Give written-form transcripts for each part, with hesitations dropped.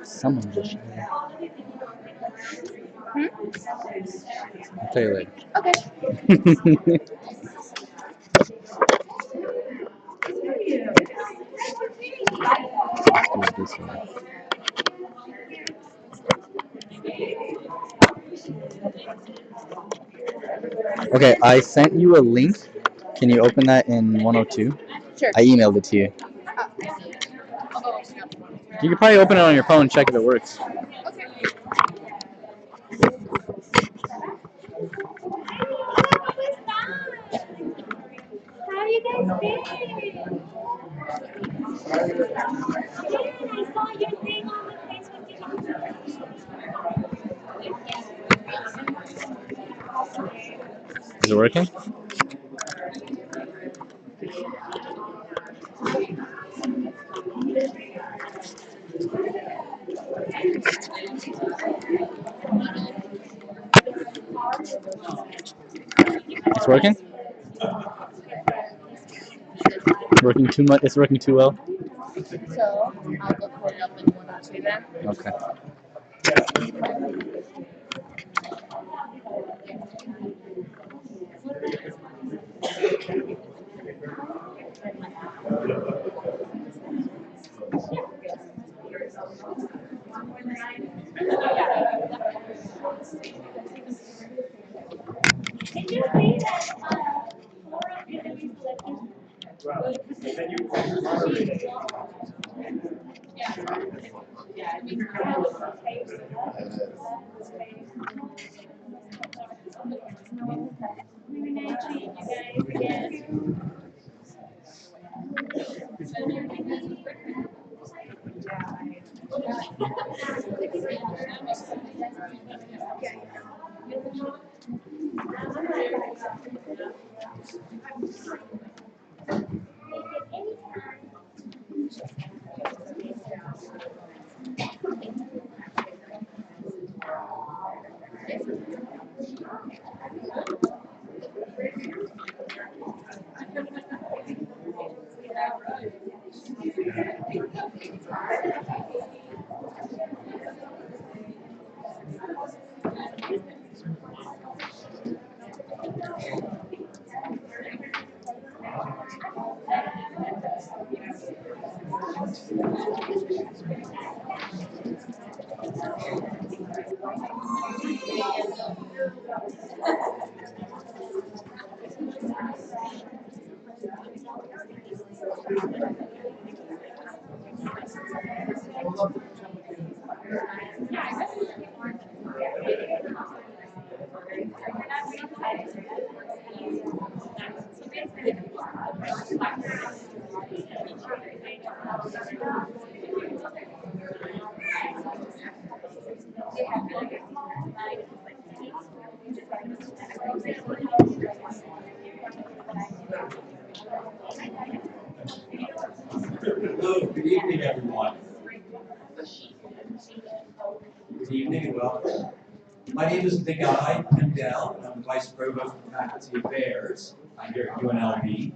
Someone just. I'll tell you later. Okay. Let's do this one. Okay, I sent you a link. Can you open that in 102? Sure. I emailed it to you. You can probably open it on your phone and check if it works. How you guys been? I saw your thing on the Is it working? It's working? Working too much? It's working too well? So, I'll go pull it up in 102 then. Okay. Did you see that forum interview selected? Hello, good evening, everyone. Good evening and welcome. My name is Guy Pendel, and I'm the Vice Provost for Faculty Affairs here at UNLV.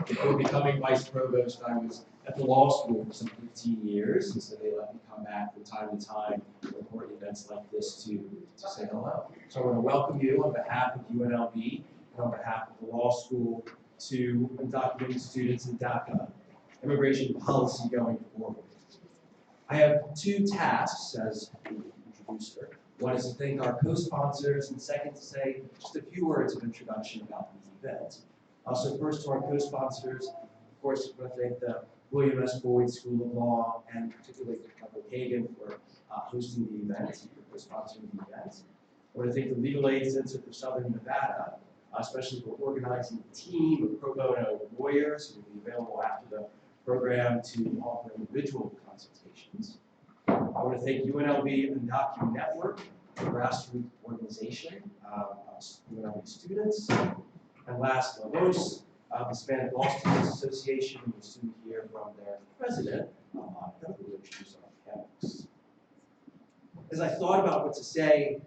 Before becoming Vice Provost, I was at the law school for some 15 years, and so they let me come back from time to time for important events like this to say hello. So I want to welcome you on behalf of UNLV and on behalf of the law school to undocumented students in DACA immigration policy going forward. I have two tasks as the introducer. One is to thank our co-sponsors, and second to say just a few words of introduction about the event. So first to our co-sponsors, of course, I want to thank the William S. Boyd School of Law and particularly Michael Kagan for hosting the event, for sponsoring the event. I want to thank the Legal Aid Center for Southern Nevada, especially for organizing a team of pro bono lawyers who will be available after the program to offer individual consultations. I want to thank UNLV and DACA Network, a grassroots organization of UNLV students. And last but not least, the Hispanic Law Students Association, we will soon hear from their president, Monica, who will introduce our academics. As I thought about what to say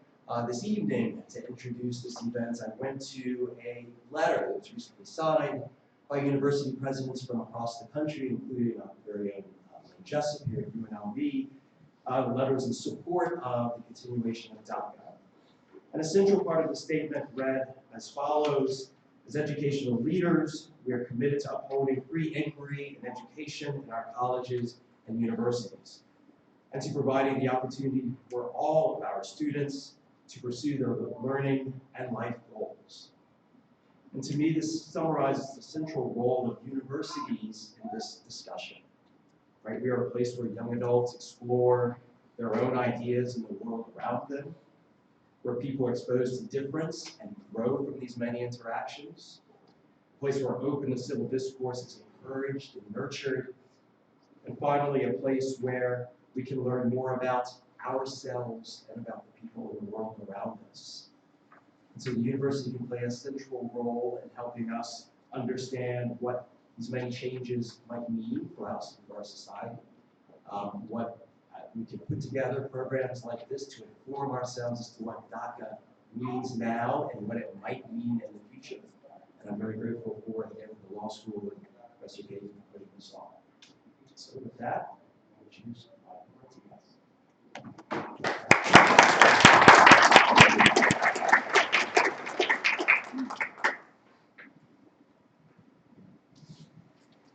this evening to introduce this event, I went to a letter that was recently signed by university presidents from across the country, including our very own Lynn Jessup here at UNLV. The letter was in support of the continuation of DACA. And a central part of the statement read as follows: as educational leaders, we are committed to upholding free inquiry and education in our colleges and universities, and to providing the opportunity for all of our students to pursue their learning and life goals. And to me, this summarizes the central role of universities in this discussion. Right? We are a place where young adults explore their own ideas in the world around them, where people are exposed to difference and grow from these many interactions, a place where open and civil discourse is encouraged and nurtured, and finally, a place where we can learn more about ourselves and about the people in the world around us. And so the university can play a central role in helping us understand what these many changes might mean for us and for our society, what we can put together programs like this to inform ourselves as to what DACA means now and what it might mean in the future. And I'm very grateful for the law school and Professor Kagan for putting this on. So with that, I'll choose Martinez.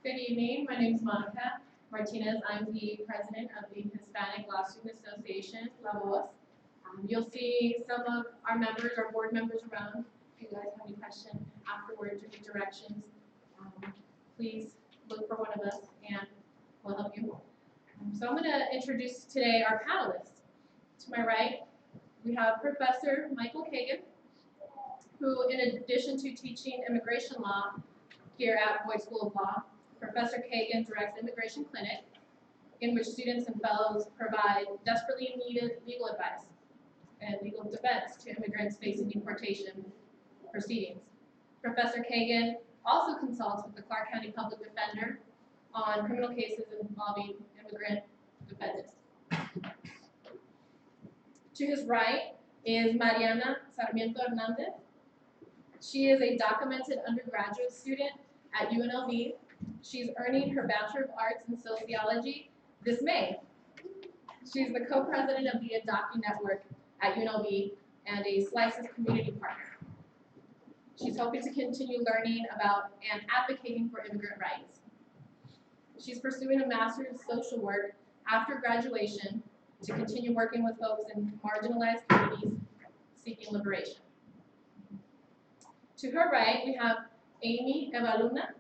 Good evening. My name is Monica Martinez. I'm the president of the Hispanic Law Student Association, La Voz. You'll see some of our members, our board members around. If you guys have any questions afterwards or need directions, please look for one of us and we'll help you. So I'm going to introduce today our panelists. To my right, we have Professor Michael Kagan, who in addition to teaching immigration law here at Boyd School of Law, Professor Kagan directs Immigration Clinic, in which students and fellows provide desperately needed legal advice and legal defense to immigrants facing deportation proceedings. Professor Kagan also consults with the Clark County Public Defender on criminal cases involving immigrant defendants. To his right is Mariana Sarmiento Hernandez. She is a documented undergraduate student at UNLV. She's earning her Bachelor of Arts in Sociology this May. She's the co-president of the DACA Network at UNLV and a Slices community partner. She's hoping to continue learning about and advocating for immigrant rights. She's pursuing a master's in social work after graduation to continue working with folks in marginalized communities seeking liberation. To her right, we have Amy Evaluna.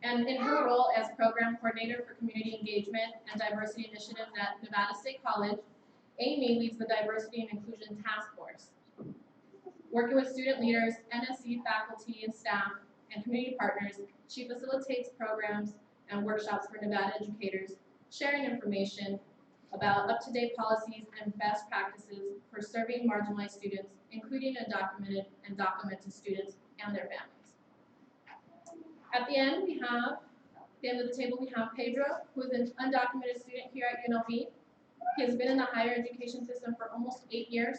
And in her role as Program Coordinator for Community Engagement and Diversity Initiatives at Nevada State College, Amy leads the Diversity and Inclusion Task Force. Working with student leaders, NSC faculty and staff, and community partners, she facilitates programs and workshops for Nevada educators, sharing information about up-to-date policies and best practices for serving marginalized students, including undocumented and documented students and their families. At the end, at the end of the table, we have Pedro, who is an undocumented student here at UNLV. He has been in the higher education system for almost 8 years,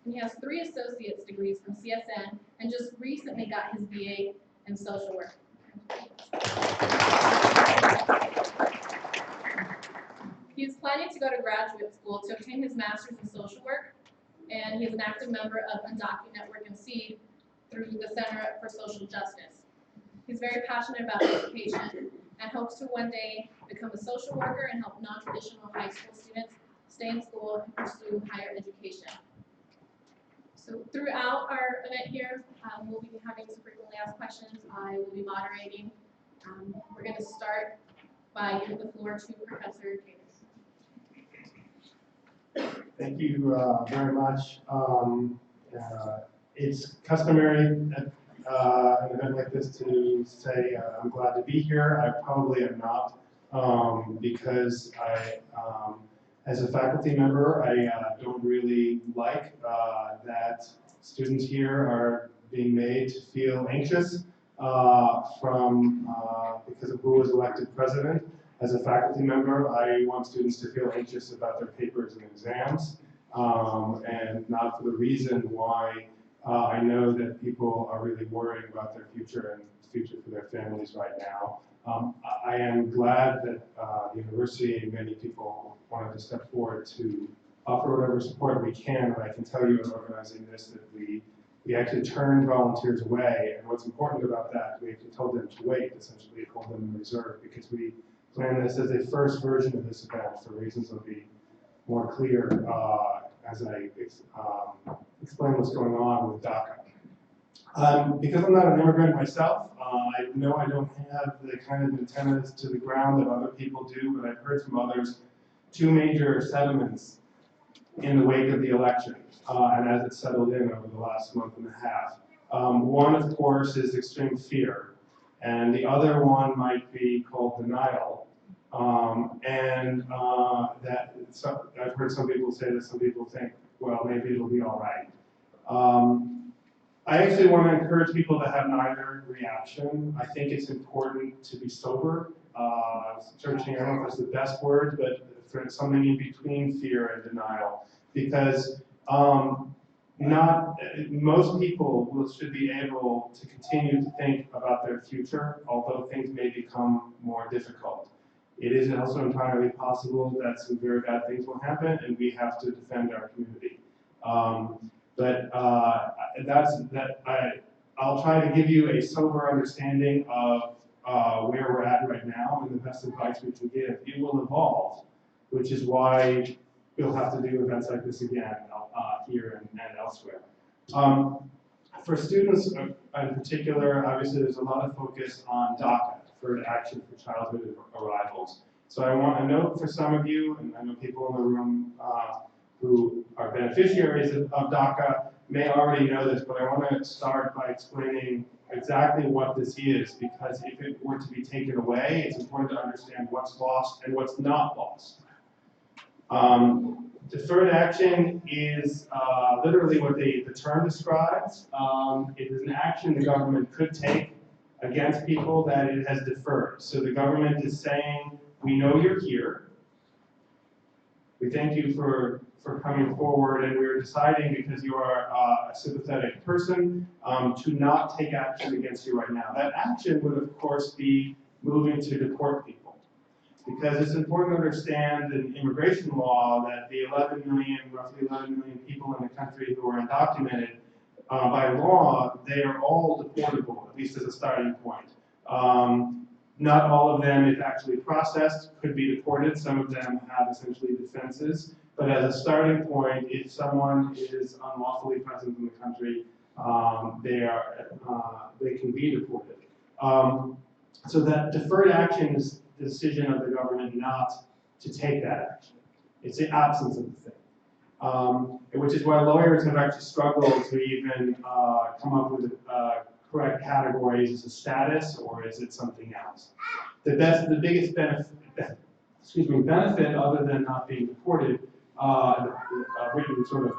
and he has 3 associate's degrees from CSN and just recently got his BA in social work. He's planning to go to graduate school to obtain his master's in social work, and he is an active member of DACA Network and SEED through the Center for Social Justice. He's very passionate about education and hopes to one day become a social worker and help non-traditional high school students stay in school and pursue higher education. So So throughout our event here, we'll be having some frequently asked questions. I will be moderating. We're going to start by giving the floor to Professor Davis. Thank you very much. It's customary at an event like this to say I'm glad to be here. I probably am not because as a faculty member, I don't really like that students here are being made to feel anxious because of who was elected president. As a faculty member, I want students to feel anxious about their papers and exams, and not for the reason why I know that people are really worrying about their future and the future for their families right now. I am glad that the university and many people wanted to step forward to offer whatever support we can, and I can tell you in organizing this that we actually turned volunteers away, and what's important about that, we actually told them to wait, essentially hold them in reserve, because we plan this as a first version of this event for reasons that will be more clear as I explain what's going on with DACA. Because I'm not an immigrant myself, I know I don't have the kind of antennas to the ground that other people do, but I've heard from others 2 major sentiments in the wake of the election, and as it settled in over the last month and a half. One, of course, is extreme fear, and the other one might be called denial. I've heard some people say that some people think, well, maybe it'll be all right. I actually want to encourage people to have neither reaction. I think it's important to be sober. Searching, I don't know if that's the best word, but for something in between fear and denial, because most people should be able to continue to think about their future, although things may become more difficult. It is also entirely possible that some very bad things will happen, and we have to defend our community. I'll try to give you a sober understanding of where we're at right now and the best advice we can give. It will evolve, which is why we'll have to do events like this again here and elsewhere. For students in particular, obviously there's a lot of focus on DACA, Deferred Action for Childhood Arrivals. So I want to note for some of you, and I know people in the room who are beneficiaries of DACA may already know this, but I want to start by explaining exactly what this is, because if it were to be taken away, it's important to understand what's lost and what's not lost. Deferred action is literally what the term describes. It is an action the government could take against people that it has deferred. So the government is saying, we know you're here. We thank you for coming forward, and we're deciding, because you are a sympathetic person, to not take action against you right now. That action would, of course, be moving to deport people. Because it's important to understand in immigration law that the roughly 11 million people in the country who are undocumented, by law, they are all deportable, at least as a starting point. Not all of them, if actually processed, could be deported. Some of them have essentially defenses. But as a starting point, if someone is unlawfully present in the country, they can be deported. So that deferred action is the decision of the government not to take that action. It's the absence of the thing. Which is why lawyers have actually struggled to even come up with correct categories. Is it status or is it something else? The biggest benefit other than not being deported, the written sort of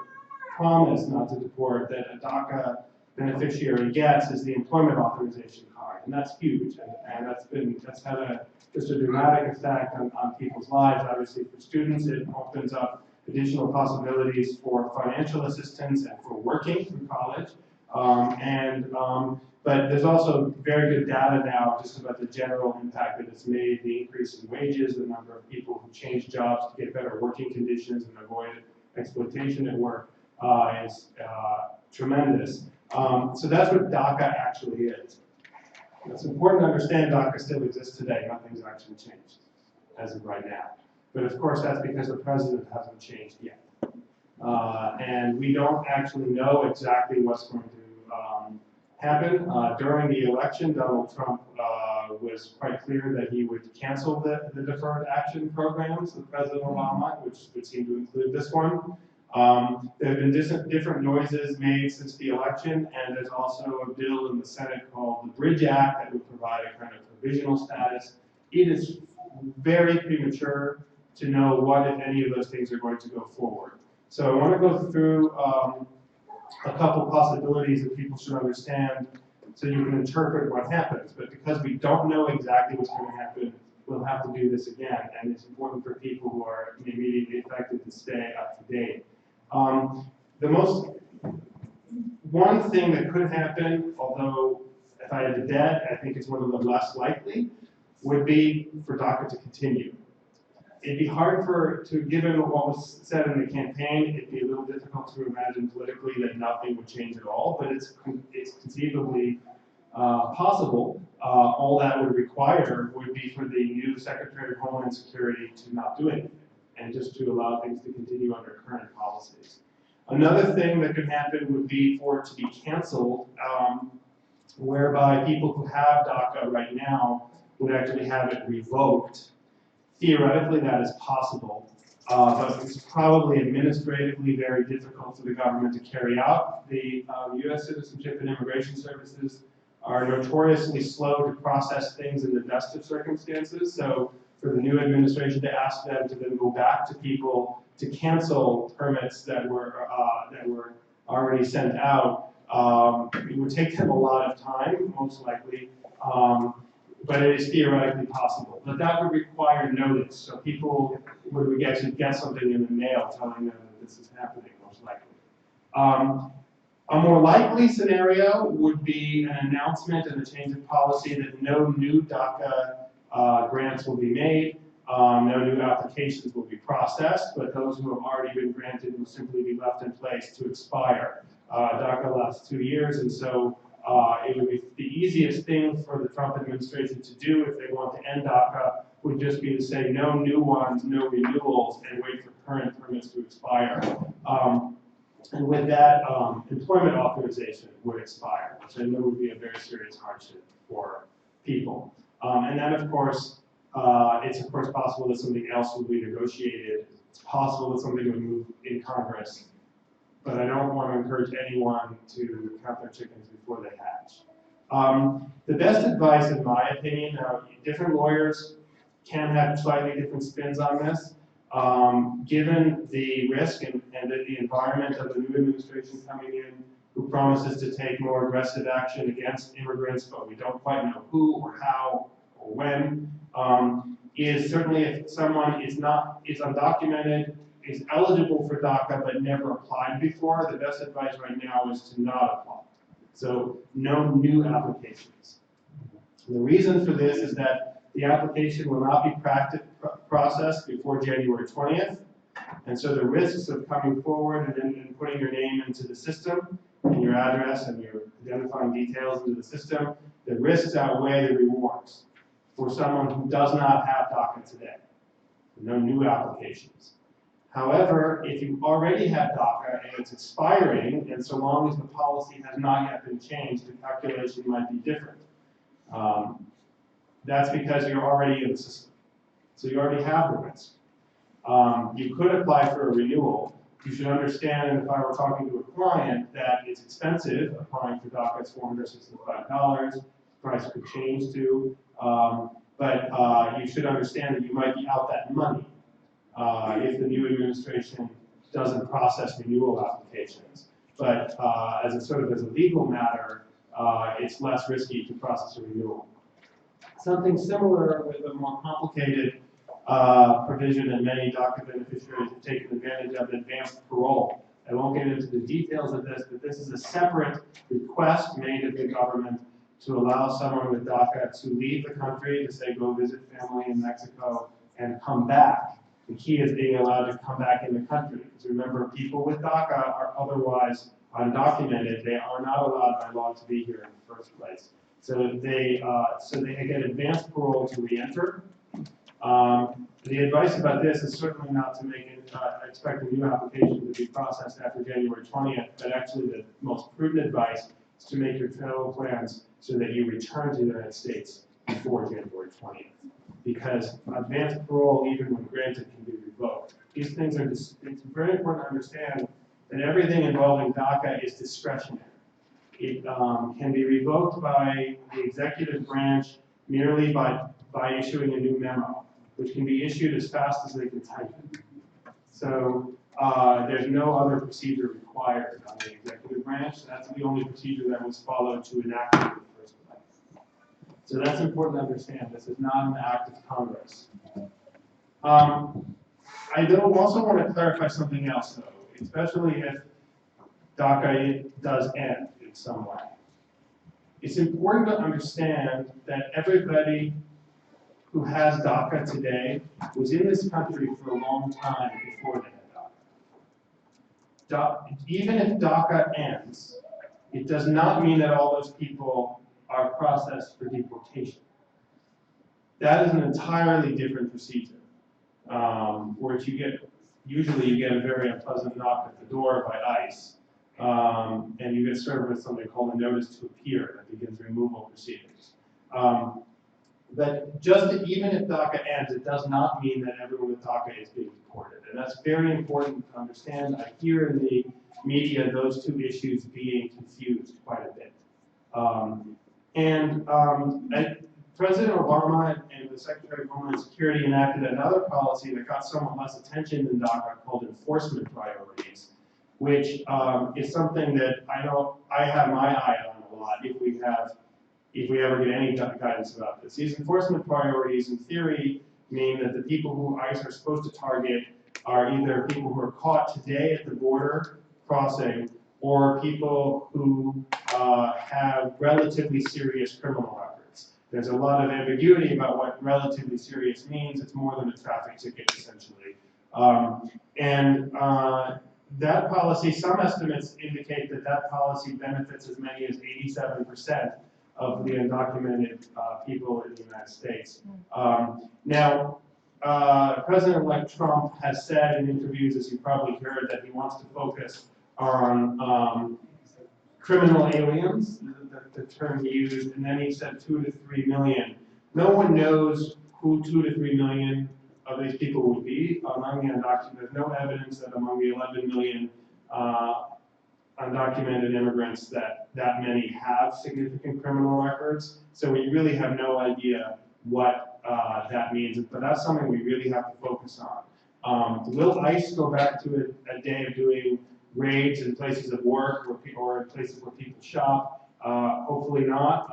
promise not to deport that a DACA beneficiary gets is the employment authorization card, and that's huge, and that's had just a dramatic effect on people's lives. Obviously, for students, it opens up additional possibilities for financial assistance and for working through college. But there's also very good data now just about the general impact that it's made, the increase in wages, the number of people who change jobs to get better working conditions and avoid exploitation at work is tremendous. So that's what DACA actually is. It's important to understand DACA still exists today. Nothing's actually changed as of right now. But of course, that's because the president hasn't changed yet. And we don't actually know exactly what's going to happen. During the election, Donald Trump was quite clear that he would cancel the deferred action programs of President Obama, which would seem to include this one. There have been different noises made since the election, and there's also a bill in the Senate called the Bridge Act that would provide a kind of provisional status. It is very premature to know what, if any, of those things are going to go forward. So I want to go through a couple possibilities that people should understand so you can interpret what happens. But because we don't know exactly what's going to happen, we'll have to do this again. And it's important for people who are immediately affected to stay up to date. One thing that could happen, although if I had to bet, I think it's one of the less likely, would be for DACA to continue. It'd be hard given what was said in the campaign, it'd be a little difficult to imagine politically that nothing would change at all, but it's conceivably possible. All that would require would be for the new Secretary of Homeland Security to not do anything, and just to allow things to continue under current policies. Another thing that could happen would be for it to be canceled, whereby people who have DACA right now would actually have it revoked. Theoretically, that is possible, but it's probably administratively very difficult for the government to carry out. The U.S. Citizenship and Immigration Services are notoriously slow to process things in the best of circumstances, so for the new administration to ask them to then go back to people to cancel permits that were already sent out, it would take them a lot of time, most likely. But it is theoretically possible. But that would require notice, so people would actually get something in the mail telling them that this is happening, most likely. A more likely scenario would be an announcement and a change of policy that no new DACA grants will be made, no new applications will be processed, but those who have already been granted will simply be left in place to expire. DACA lasts 2 years, and so it would be the easiest thing for the Trump administration to do if they want to end DACA would just be to say no new ones, no renewals, and wait for current permits to expire. And with that, employment authorization would expire, which I know would be a very serious hardship for people. And then, of course, it's of course possible that something else will be negotiated. It's possible that something would move in Congress. But I don't want to encourage anyone to count their chickens before they hatch. The best advice, in my opinion, now different lawyers can have slightly different spins on this. Given the risk and the environment of the new administration coming in, who promises to take more aggressive action against immigrants, but we don't quite know who or how or when, is certainly if someone is undocumented, is eligible for DACA but never applied before, the best advice right now is to not apply. So no new applications. The reason for this is that the application will not be processed before January 20th. And so the risks of coming forward and putting your name into the system, and your address and your identifying details into the system, the risks outweigh the rewards for someone who does not have DACA today. No new applications. However, if you already have DACA and it's expiring, and so long as the policy has not yet been changed, the calculation might be different. That's because you're already in the system. So you already have the risk. You could apply for a renewal. You should understand, and if I were talking to a client, that it's expensive. Applying for DACA is $465. Price could change too. But you should understand that you might be out that money if the new administration doesn't process renewal applications. But as a legal matter, it's less risky to process a renewal. Something similar with a more complicated provision that many DACA beneficiaries have taken advantage of, advanced parole. I won't get into the details of this, but this is a separate request made of the government to allow someone with DACA to leave the country, to say go visit family in Mexico, and come back. The key is being allowed to come back in the country. Because remember, people with DACA are otherwise undocumented. They are not allowed by law to be here in the first place. So they get advanced parole to re-enter. The advice about this is certainly not to make it expect a new application to be processed after January 20th, but actually the most prudent advice is to make your travel plans so that you return to the United States before January 20th. Because advanced parole, even when granted, can be revoked. These things are it's very important to understand that everything involving DACA is discretionary. It can be revoked by the executive branch merely by issuing a new memo, which can be issued as fast as they can type it. So there's no other procedure required on the executive branch. That's the only procedure that was followed to enact it in the first place. So that's important to understand. This is not an act of Congress. I also want to clarify something else, though, especially if DACA does end in some way. It's important to understand that everybody who has DACA today was in this country for a long time before they had DACA. Even if DACA ends, it does not mean that all those people are processed for deportation. That is an entirely different procedure, where usually you get a very unpleasant knock at the door by ICE, and you get served with something called a notice to appear that begins removal proceedings. But even if DACA ends, it does not mean that everyone with DACA is being deported. And that's very important to understand. I hear in the media those two issues being confused quite a bit. President Obama and the Secretary of Homeland Security enacted another policy that got somewhat less attention than DACA called enforcement priorities, which is something that I know I have my eye on a lot if we ever get any guidance about this. These enforcement priorities, in theory, mean that the people who ICE are supposed to target are either people who are caught today at the border crossing or people who have relatively serious criminal records. There's a lot of ambiguity about what relatively serious means. It's more than a traffic ticket, essentially. That policy, some estimates indicate that policy benefits as many as 87% of the undocumented people in the United States. Now, President-elect Trump has said in interviews, as you probably heard, that he wants to focus on criminal aliens, the term he used, and then he said 2 to 3 million. No one knows who 2 to 3 million of these people would be among the undocumented. There's no evidence that among the 11 million undocumented immigrants that many have significant criminal records. So we really have no idea what that means, but that's something we really have to focus on. Will ICE go back to a day of doing raids in places of work or in places where people shop? Hopefully not.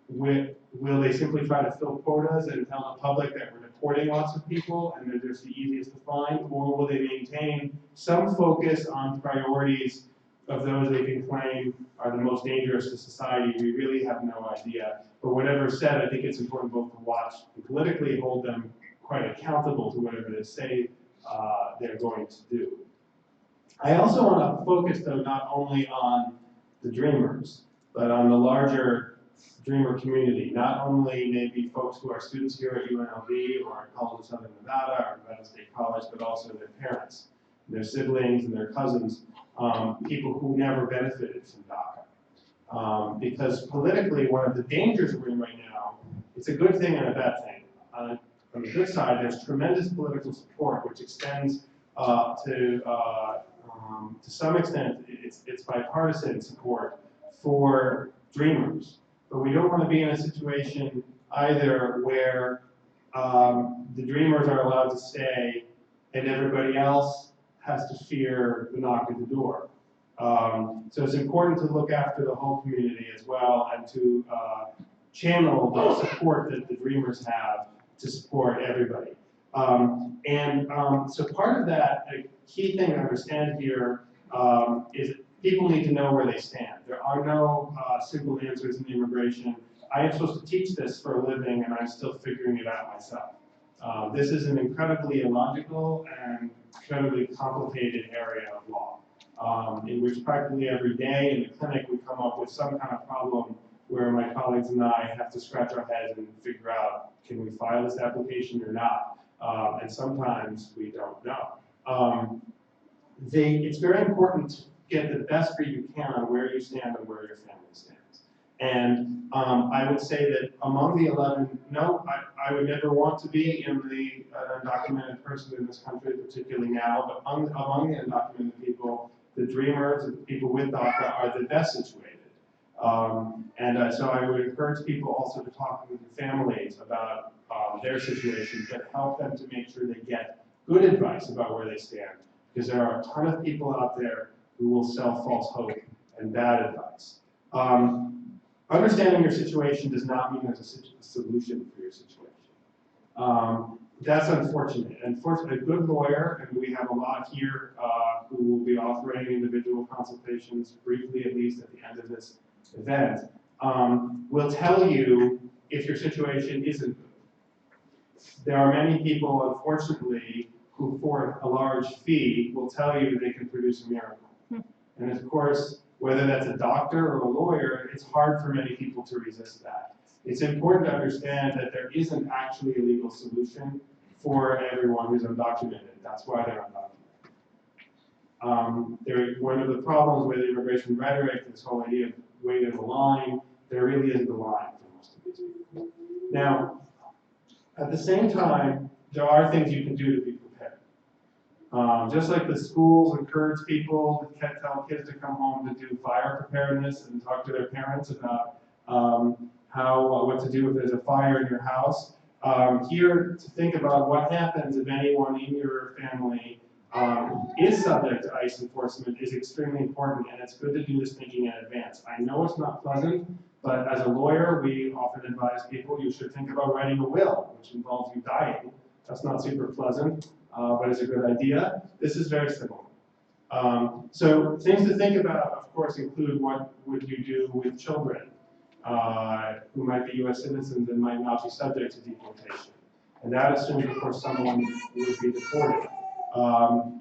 Will they simply try to fill quotas and tell the public that we're deporting lots of people and they're just the easiest to find? Or will they maintain some focus on priorities of those they can claim are the most dangerous to society? We really have no idea. But whatever said, I think it's important both to watch and politically hold them quite accountable to whatever they say they're going to do. I also want to focus, though, not only on the Dreamers, but on the larger Dreamer community. Not only maybe folks who are students here at UNLV or at College of Southern Nevada or Nevada State College, but also their parents, their siblings, and their cousins, people who never benefited from DACA. Because politically, one of the dangers we're in right now, it's a good thing and a bad thing. On the good side, there's tremendous political support, which extends to some extent, it's bipartisan support for Dreamers. But we don't want to be in a situation either where the Dreamers are allowed to stay and everybody else has to fear the knock at the door. So it's important to look after the whole community as well and to channel the support that the Dreamers have to support everybody. So part of that, a key thing to understand here is people need to know where they stand. There are no simple answers in immigration. I am supposed to teach this for a living, and I'm still figuring it out myself. This is an incredibly illogical and incredibly complicated area of law, in which practically every day in the clinic we come up with some kind of problem where my colleagues and I have to scratch our heads and figure out, can we file this application or not? And sometimes we don't know. It's very important to get the best read you can on where you stand and where your family stands. And I would say that among the 11, no, I would never want to be in the undocumented person in this country, particularly now, but among the undocumented people, the dreamers, the people with DACA are the best situated. So I would encourage people also to talk with their families about their situation, but help them to make sure they get good advice about where they stand, because there are a ton of people out there who will sell false hope and bad advice. Understanding your situation does not mean there's a solution for your situation. That's unfortunate. Unfortunately, a good lawyer, and we have a lot here who will be offering individual consultations briefly, at least at the end of this event, will tell you if your situation isn't good. There are many people, unfortunately, who for a large fee will tell you they can produce a miracle. And of course, whether that's a doctor or a lawyer, it's hard for many people to resist that. It's important to understand that there isn't actually a legal solution for everyone who's undocumented. That's why they're undocumented. One of the problems with immigration rhetoric, this whole idea of waiting in the line, there really isn't a line for most of these people. Now, at the same time, there are things you can do to be prepared. Just like the schools encourage people to tell kids to come home to do fire preparedness and talk to their parents about what to do if there's a fire in your house. Here, to think about what happens if anyone in your family is subject to ICE enforcement is extremely important, and it's good to do this thinking in advance. I know it's not pleasant, but as a lawyer, we often advise people you should think about writing a will, which involves you dying. That's not super pleasant, but it's a good idea. This is very similar. So things to think about, of course, include what would you do with children who might be US citizens and might not be subject to deportation. And that assumes, of course, someone would be deported.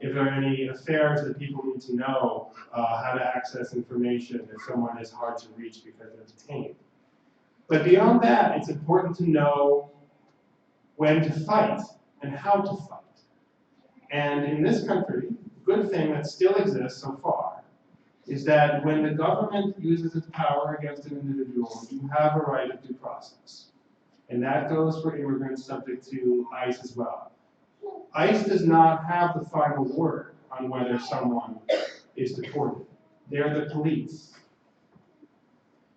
If there are any affairs that people need to know, how to access information if someone is hard to reach because they're detained. But beyond that, it's important to know when to fight and how to fight. And in this country, the good thing that still exists so far is that when the government uses its power against an individual, you have a right of due process. And that goes for immigrants subject to ICE as well. ICE does not have the final word on whether someone is deported. They're the police.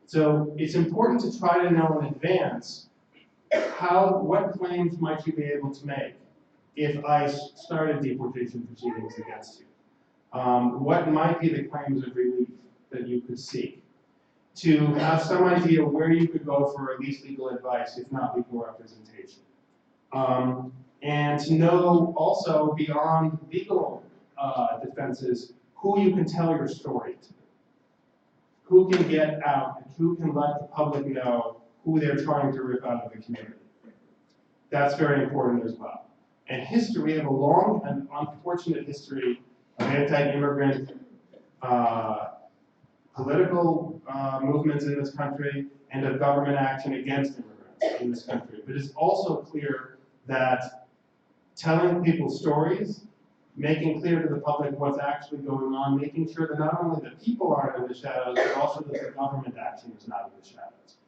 So it's important to try to know in advance what claims might you be able to make if ICE started deportation proceedings against you. What might be the claims of relief that you could seek? To have some idea where you could go for at least legal advice, if not legal representation. And to know also beyond legal defenses who you can tell your story to. Who can get out and who can let the public know who they're trying to rip out of the community. That's very important as well. And history, we have a long and unfortunate history of anti-immigrant political movements in this country and of government action against immigrants in this country. But it's also clear that telling people stories, making clear to the public what's actually going on, making sure that not only the people aren't in the shadows, but also that the government action is not in the shadows.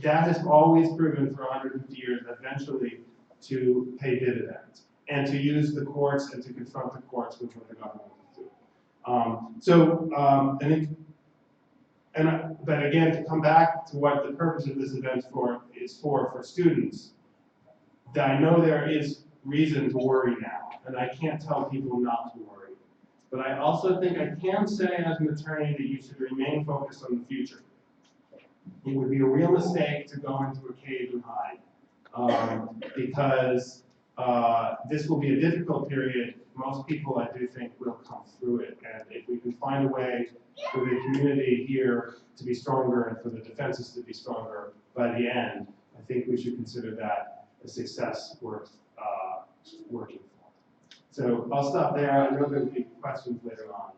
That has always proven for 150 years eventually to pay dividends and to use the courts and to confront the courts with what the government is doing. But again, to come back to what the purpose of this event is for students, that I know there is reason to worry now, and I can't tell people not to worry. But I also think I can say as an attorney that you should remain focused on the future. It would be a real mistake to go into a cave and hide, because this will be a difficult period. Most people, I do think, will come through it, and if we can find a way for the community here to be stronger and for the defenses to be stronger by the end, I think we should consider that a success worth working for. So I'll stop there. I know there'll be questions later on.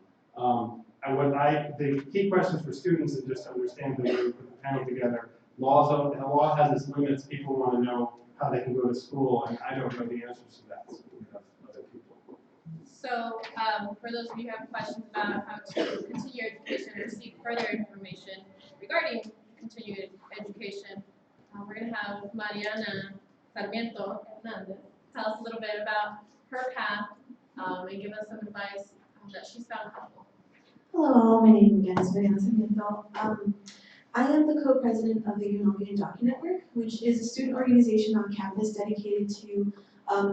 The key questions for students is just to understand the way we put the panel together. The law has its limits. People want to know how they can go to school, and I don't know the answers to that. So we have other people. So, for those of you who have questions about how to continue your education or seek further information regarding continued education, we're going to have Mariana Sarmiento Hernandez tell us a little bit about her path and give us some advice that she's found helpful. Hello, my name again is Mariana Sarmiento. I am the co-president of the UNLV DACA Network, which is a student organization on campus dedicated to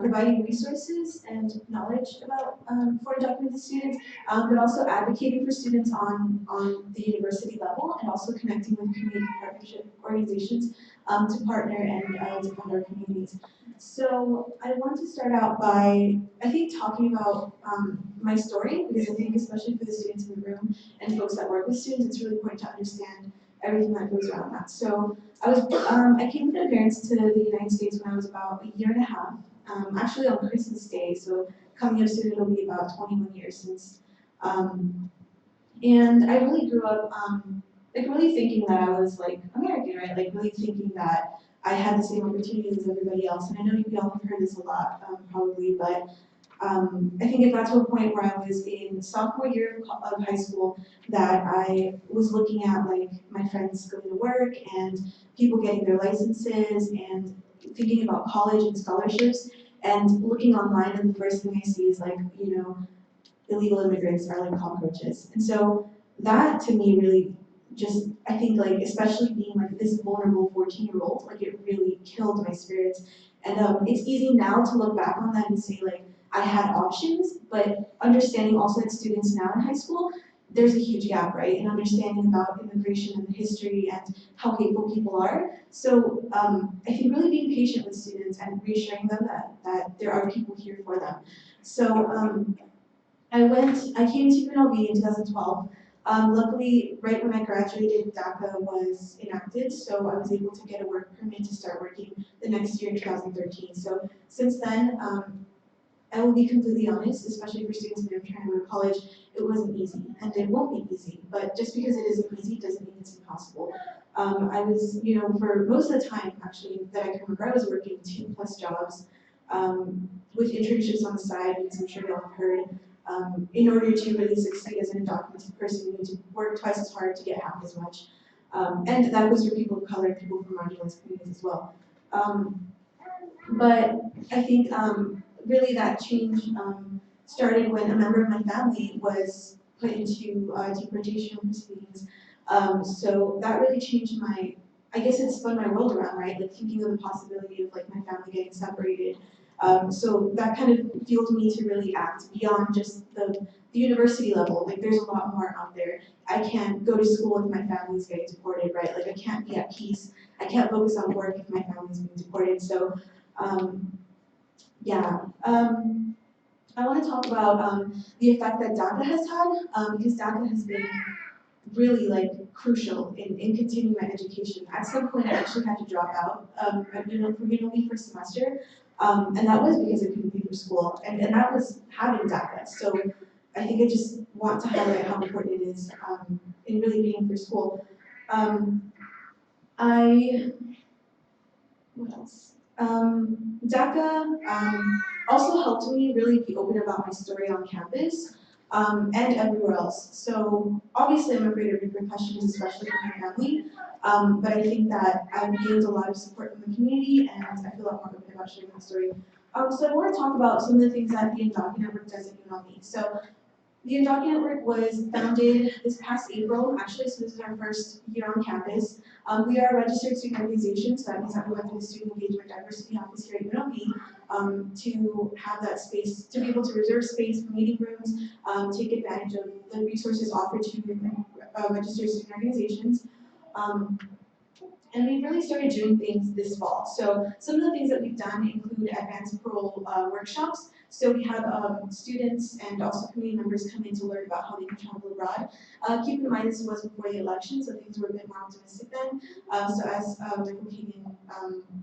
providing resources and knowledge about foreign documented students, but also advocating for students on the university level and also connecting with community partnership organizations to partner and to fund our communities. So I want to start out by, I think, talking about my story, because I think especially for the students in the room and folks that work with students, it's really important to understand everything that goes around that. So I came with my parents to the United States when I was about a year and a half, actually on Christmas Day, so coming up soon it'll be about 21 years since. And I really grew up like really thinking that I was like American, right? Like really thinking that I had the same opportunities as everybody else. And I know you all have heard this a lot, probably, but I think it got to a point where I was in sophomore year of high school that I was looking at like my friends going to work and people getting their licenses and thinking about college and scholarships and looking online, and the first thing I see is like, you know, illegal immigrants are like cockroaches. And so that to me really just, I think like, especially being like this vulnerable 14-year-old, like it really killed my spirits. And it's easy now to look back on that and say like, I had options, but understanding also that students now in high school, there's a huge gap, right? In understanding about immigration and the history and how hateful people are. So I think really being patient with students and reassuring them that there are people here for them. So I came to UNLV in 2012. Luckily, right when I graduated, DACA was enacted, so I was able to get a work permit to start working the next year in 2013. So since then, I will be completely honest, especially for students who are trying to go to college, it wasn't easy, and it won't be easy. But just because it isn't easy doesn't mean it's impossible. I was, you know, for most of the time actually that I can remember, I was working 2+ jobs with internships on the side, because I'm sure y'all have heard. In order to really succeed as an undocumented person, you need to work twice as hard to get half as much. And that goes for people of color, people from marginalized communities as well. But I think really that change started when a member of my family was put into deportation proceedings. So that really changed I guess it spun my world around, right? Like thinking of the possibility of like my family getting separated. So that kind of fueled me to really act beyond just the university level. Like there's a lot more out there. I can't go to school if my family's getting deported, right? Like I can't be at peace. I can't focus on work if my family's being deported. So I want to talk about the effect that DACA has had, because DACA has been really like crucial in continuing my education. At some point, I actually had to drop out from UNLV for a semester, and that was because I couldn't pay for school, and that was having DACA. So I think I just want to highlight how important it is in really paying for school. What else? DACA also helped me really be open about my story on campus and everywhere else. So obviously I'm afraid of repercussions, especially from my family, but I think that I've gained a lot of support from the community, and I feel a lot more open about sharing my story. So I want to talk about some of the things that the Undocumented Network does at UNLV. So the Undocumented Network was founded this past April, actually, so this is our first year on campus. We are a registered student organization, so that means that we went through the Student Engagement Diversity Office here at UNLV to have that space, to be able to reserve space for meeting rooms, take advantage of the resources offered to registered student organizations. And we've really started doing things this fall. So some of the things that we've done include advanced parole workshops. So we have students and also community members come in to learn about how they can travel abroad. Keep in mind this was before the election, so things were a bit more optimistic then. So as Michael Keegan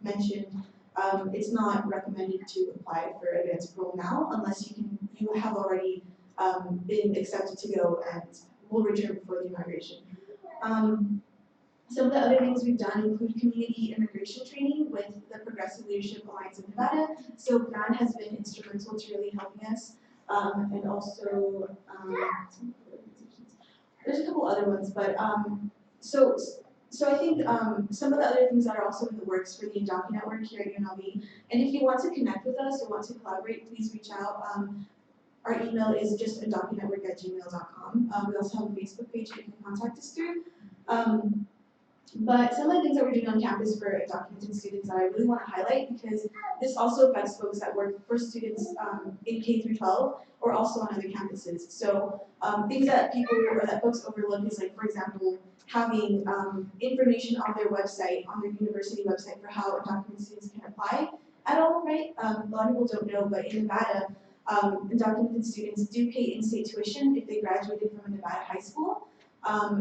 mentioned, it's not recommended to apply for advanced parole now unless you have already been accepted to go and will return before the inauguration. Some of the other things we've done include community immigration training with the Progressive Leadership Alliance of Nevada. So Brad has been instrumental to really helping us and also, there's a couple other ones, but, so, so I think, some of the other things that are also in the works for the Undocu Network here at UNLV, and if you want to connect with us or want to collaborate, please reach out. Our email is just undocunetwork@gmail.com. We also have a Facebook page you can contact us through. But some of the things that we're doing on campus for undocumented students that I really want to highlight, because this also affects folks that work for students in K through 12 or also on other campuses. So things that people or that folks overlook is, like, for example, having information on their website, on their university website, for how undocumented students can apply at all, right? A lot of people don't know, but in Nevada, undocumented students do pay in-state tuition if they graduated from a Nevada high school.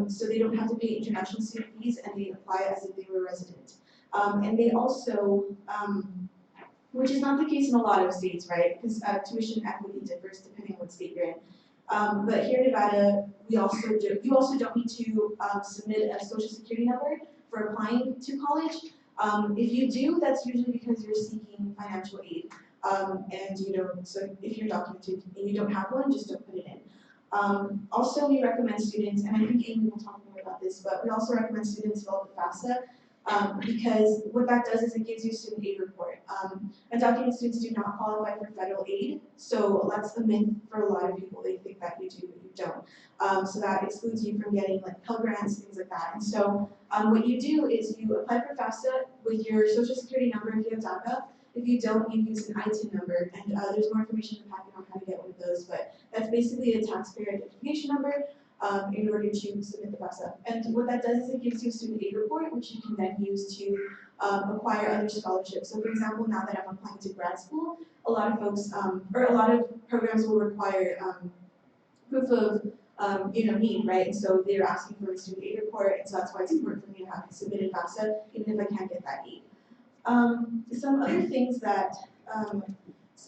So they don't have to pay international student fees, and they apply as if they were a resident. And they also, which is not the case in a lot of states, right? Because tuition equity differs depending on what state you're in. But here in Nevada, you also don't need to submit a social security number for applying to college. If you do, that's usually because you're seeking financial aid. And so if you're documented and you don't have one, just don't put it in. Also, we recommend students, and I think Amy will talk more about this, but we also recommend students fill out the FAFSA, because what that does is it gives you a student aid report. Undocumented students do not qualify for federal aid, so that's a myth for a lot of people. They think that you do, but you don't. So that excludes you from getting like Pell Grants, things like that. And so what you do is you apply for FAFSA with your social security number if you have DACA. If you don't, you use an ITIN number, and there's more information in the packet on how to get one of those, but that's basically a taxpayer identification number in order to submit the FAFSA. And what that does is it gives you a student aid report, which you can then use to acquire other scholarships. So for example, now that I'm applying to grad school, a lot of folks, or a lot of programs will require proof of need, right? And so they're asking for a student aid report, and so that's why it's important for me to have submitted FAFSA, even if I can't get that aid. Some other things that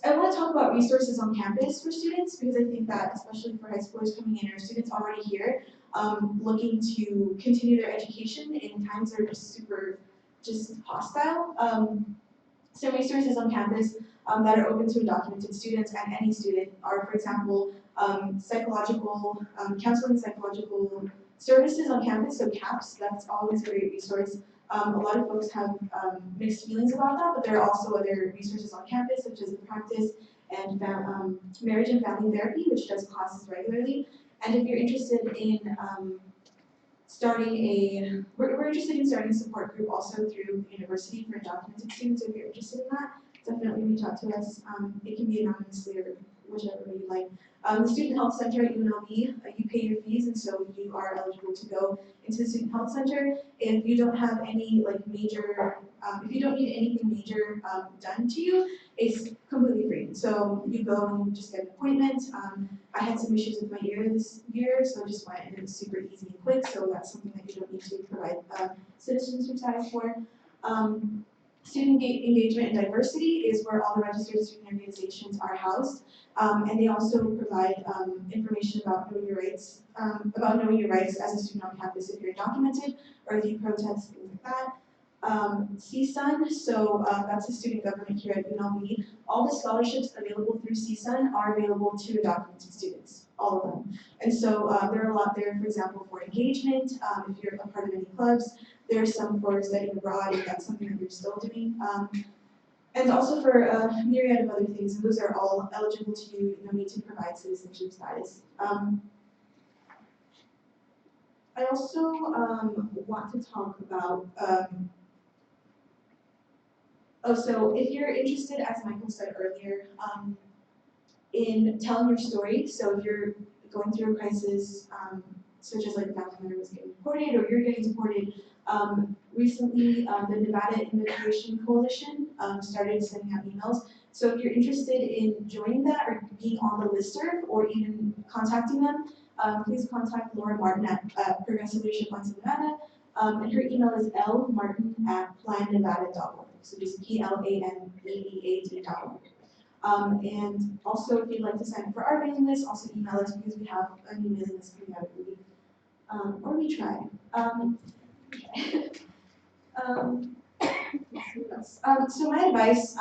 I want to talk about resources on campus for students, because I think that especially for high schoolers coming in or students already here looking to continue their education in times that are just hostile. Some resources on campus that are open to undocumented students and any student are, for example, psychological counseling, psychological services on campus, so CAPS. That's always a great resource. A lot of folks have mixed feelings about that, but there are also other resources on campus, such as the Practice and Marriage and Family Therapy, which does classes regularly. And if you're interested in we're interested in starting a support group also through the university for undocumented students. So if you're interested in that, definitely reach out to us. It can be anonymously or whichever way you like. The Student Health Center at UNLV, you pay your fees, and so you are eligible to go into the Student Health Center. If you don't have any major, if you don't need anything major done to you, it's completely free. So you go and you just get an appointment. I had some issues with my ear this year, so I just went, and it was super easy and quick. So that's something that you don't need to provide citizenship status for. Student engagement and diversity is where all the registered student organizations are housed, and they also provide information about knowing your rights, as a student on campus if you're undocumented or if you protest, things like that. CSUN, so that's the student government here at UNLV. All the scholarships available through CSUN are available to undocumented students, all of them. And so there are a lot there, for example, for engagement, if you're a part of any clubs. There's some for studying abroad, if that's something that you're still doing. And also for a myriad of other things, and those are all eligible to you, no need to provide citizenship status. I also want to talk about, so if you're interested, as Michael said earlier, in telling your story, so if you're going through a crisis, such as like a family member was getting deported or you're getting deported, recently the Nevada Immigration Coalition started sending out emails. So if you're interested in joining that or being on the listserv or even contacting them, please contact Laura Martin at Progressive Leadership Alliance of Nevada. And her email is lmartin@plannevada.org. So just PLANEEAD.org. And also, if you'd like to sign up for our mailing list, also email us because we have a new mailing list coming out every week. Or we try. So my advice,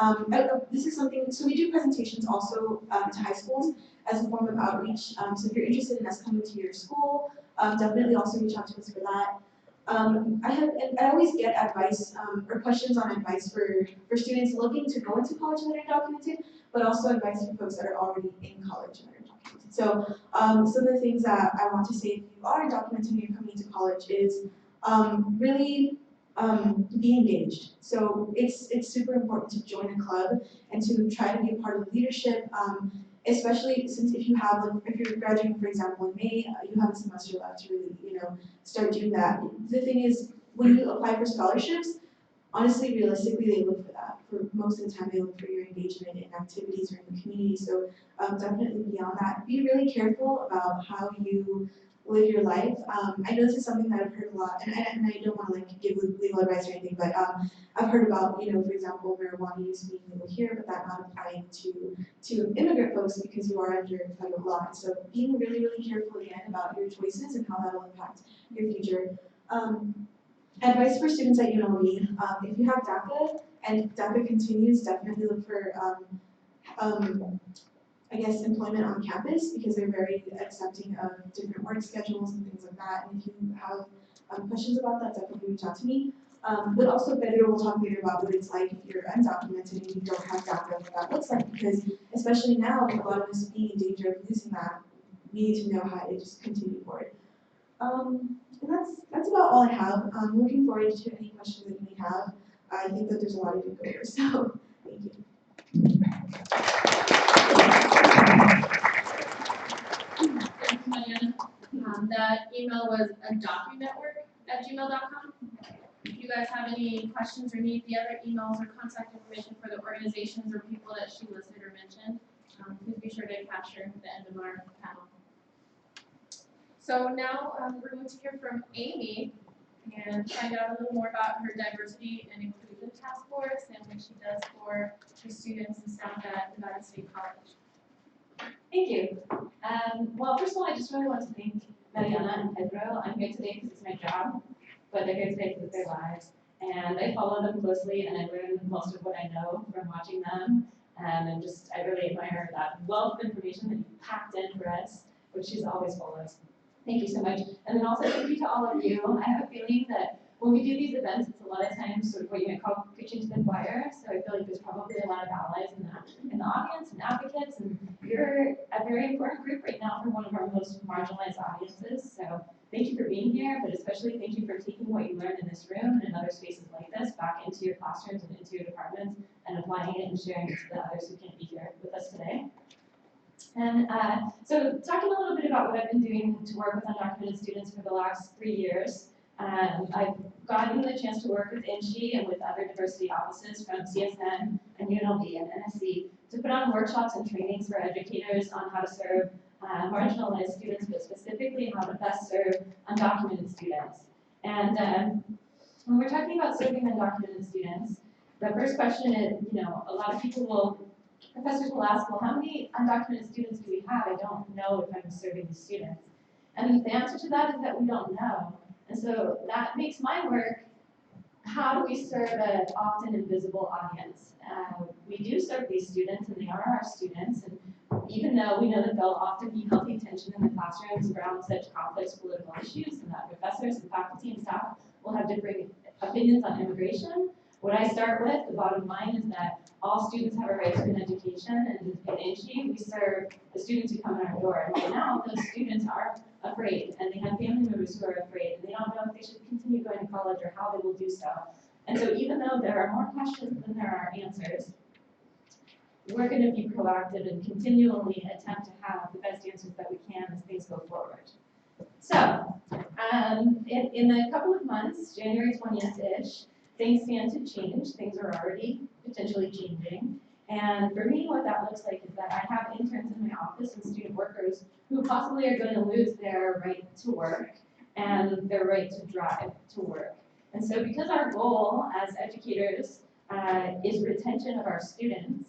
this is something, so we do presentations also to high schools as a form of outreach. So if you're interested in us coming to your school, definitely also reach out to us for that. I always get advice or questions on advice for students looking to go into college that are undocumented, but also advice for folks that are already in college and are undocumented. So some of the things that I want to say if you are undocumented and you're coming to college is really be engaged. So it's super important to join a club and to try to be a part of leadership, especially since if you're graduating, for example, in May, you have a semester left to really, start doing that. The thing is, when you apply for scholarships, honestly, realistically, they look for that. For most of the time, they look for your engagement in activities or in the community. So definitely beyond that, be really careful about how you live your life. I know this is something that I've heard a lot, and I don't want to give legal advice or anything, but I've heard about, for example, marijuana use being legal here, but that not applying to immigrant folks because you are under federal law. And so being really, really careful again about your choices and how that will impact your future. Advice for students at UNLV, if you have DACA and DACA continues, definitely look for, employment on campus because they're very accepting of different work schedules and things like that. And if you have questions about that, definitely reach out to me. But also Pedro will talk later about what it's like if you're undocumented and you don't have DACA, what that looks like, because especially now, with a lot of us being in danger of losing that, we need to know how to just continue forward. And that's about all I have. I'm looking forward to any questions that you may have. I think that there's a lot of you go over, so thank you. Thank you, Mariana. That email was adopinetwork@gmail.com. If you guys have any questions or need the other emails or contact information for the organizations or people that she listed or mentioned, please be sure to capture at the end of our panel. So now we're going to hear from Amy and find out a little more about her diversity and inclusion task force and what she does for her students and staff at Nevada State College. Thank you. Well, first of all, I just really want to thank Mariana and Pedro. I'm here today because it's my job, but they're here today because it's their lives. And I follow them closely, and I learn most of what I know from watching them. And I really admire that wealth of information that you packed in for us, which she's always full of. Thank you so much. And then also thank you to all of you. I have a feeling that when we do these events, it's a lot of times sort of what you might call preaching to the choir. So I feel like there's probably a lot of allies in the audience and advocates, and you're a very important group right now for one of our most marginalized audiences. So thank you for being here, but especially thank you for taking what you learned in this room and in other spaces like this back into your classrooms and into your departments and applying it and sharing it to the others who can't be here with us today. And so talking a little bit about what I've been doing to work with undocumented students for the last 3 years. I've gotten the chance to work with INSHE and with other diversity offices from CSN and UNLV and NSC to put on workshops and trainings for educators on how to serve marginalized students, but specifically how to best serve undocumented students. And when we're talking about serving undocumented students, the first question is, a lot of professors will ask, well, how many undocumented students do we have? I don't know if I'm serving these students. And the answer to that is that we don't know. And so that makes my work, how do we serve an often invisible audience? We do serve these students, and they are our students, and even though we know that there'll often be healthy tension in the classrooms around such complex political issues, and that professors and faculty and staff will have different opinions on immigration, what I start with, the bottom line, is that all students have a right to an education, and in INSHE, we serve the students who come in our door. And right now, those students are afraid, and they have family members who are afraid, and they don't know if they should continue going to college or how they will do so. And so even though there are more questions than there are answers, we're going to be proactive and continually attempt to have the best answers that we can as things go forward. So, in a couple of months, January 20th-ish, things stand to change. Things are already potentially changing. And for me, what that looks like is that I have interns in my office and student workers who possibly are going to lose their right to work and their right to drive to work. And so because our goal as educators is retention of our students,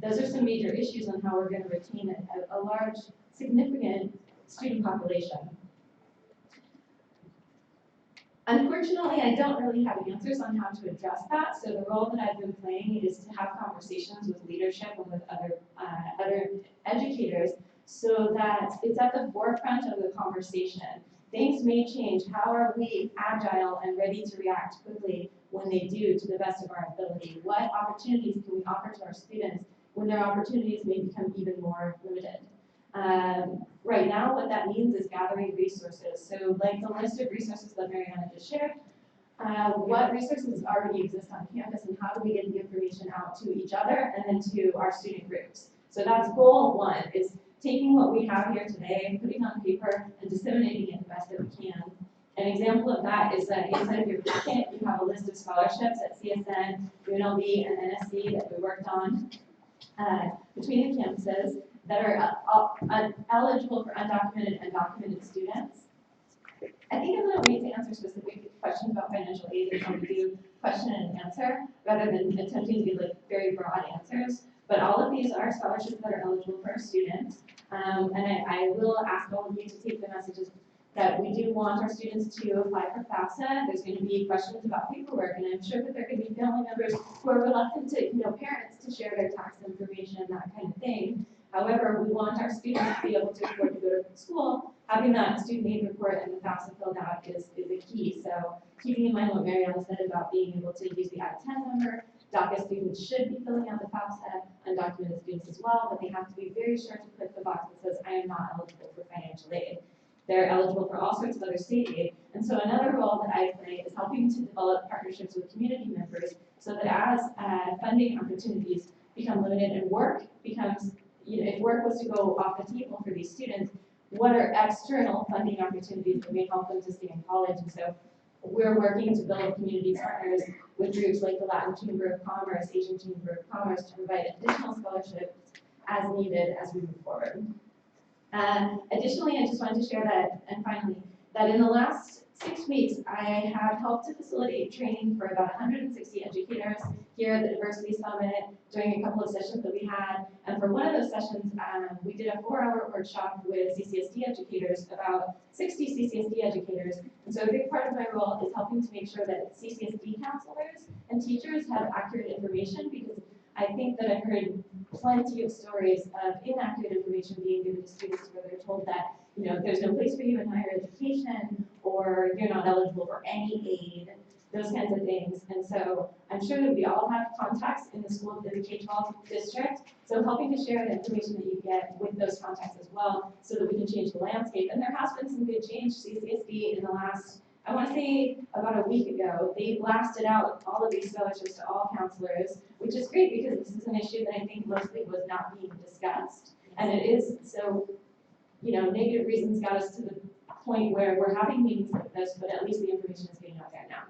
those are some major issues on how we're going to retain a large, significant student population. Unfortunately, I don't really have answers on how to address that, so the role that I've been playing is to have conversations with leadership and with other educators so that it's at the forefront of the conversation. Things may change. How are we agile and ready to react quickly when they do to the best of our ability? What opportunities can we offer to our students when their opportunities may become even more limited? Right now, what that means is gathering resources. So like the list of resources that Mariana just shared, what resources already exist on campus and how do we get the information out to each other and then to our student groups? So that's goal one, is taking what we have here today and putting it on paper and disseminating it the best that we can. An example of that is that inside of your packet, you have a list of scholarships at CSN, UNLV, and NSC that we worked on between the campuses that are eligible for undocumented and documented students. I think I'm going to wait to answer specific questions about financial aid until we do question and answer, rather than attempting to give like very broad answers. But all of these are scholarships that are eligible for our students. And I will ask all of you to take the messages that we do want our students to apply for FAFSA. There's going to be questions about paperwork, and I'm sure that there could be family members who are reluctant to, parents to share their tax information and that kind of thing. However, we want our students to be able to afford to go to school. Having that student aid report and the FAFSA filled out is a key. So keeping in mind what Mariana said about being able to use the I-10 number, DACA students should be filling out the FAFSA, undocumented students as well, but they have to be very sure to click the box that says, I am not eligible for financial aid. They're eligible for all sorts of other state aid. And so another role that I play is helping to develop partnerships with community members so that as funding opportunities become limited and work becomes, if work was to go off the table for these students, what are external funding opportunities that may help them to stay in college? And so we're working to build community partners with groups like the Latin Chamber of Commerce, Asian Chamber of Commerce to provide additional scholarships as needed as we move forward. Additionally, I just wanted to share that, and finally, that in the last 6 weeks, I have helped to facilitate training for about 160 educators here at the Diversity Summit during a couple of sessions that we had. And for one of those sessions, we did a 4-hour workshop with CCSD educators, about 60 CCSD educators. And so a big part of my role is helping to make sure that CCSD counselors and teachers have accurate information, because I think that I've heard plenty of stories of inaccurate information being given to students where they're told that, there's no place for you in higher education, or you're not eligible for any aid, those kinds of things. And so I'm sure that we all have contacts in the school, in the K-12 district, so helping to share the information that you get with those contacts as well, so that we can change the landscape. And there has been some good change. CCSD in the last, I want to say about a week ago, they blasted out all of these scholarships to all counselors, which is great because this is an issue that I think mostly was not being discussed. And it is, so, negative reasons got us to the point where we're having meetings like this, but at least the information is getting out there now.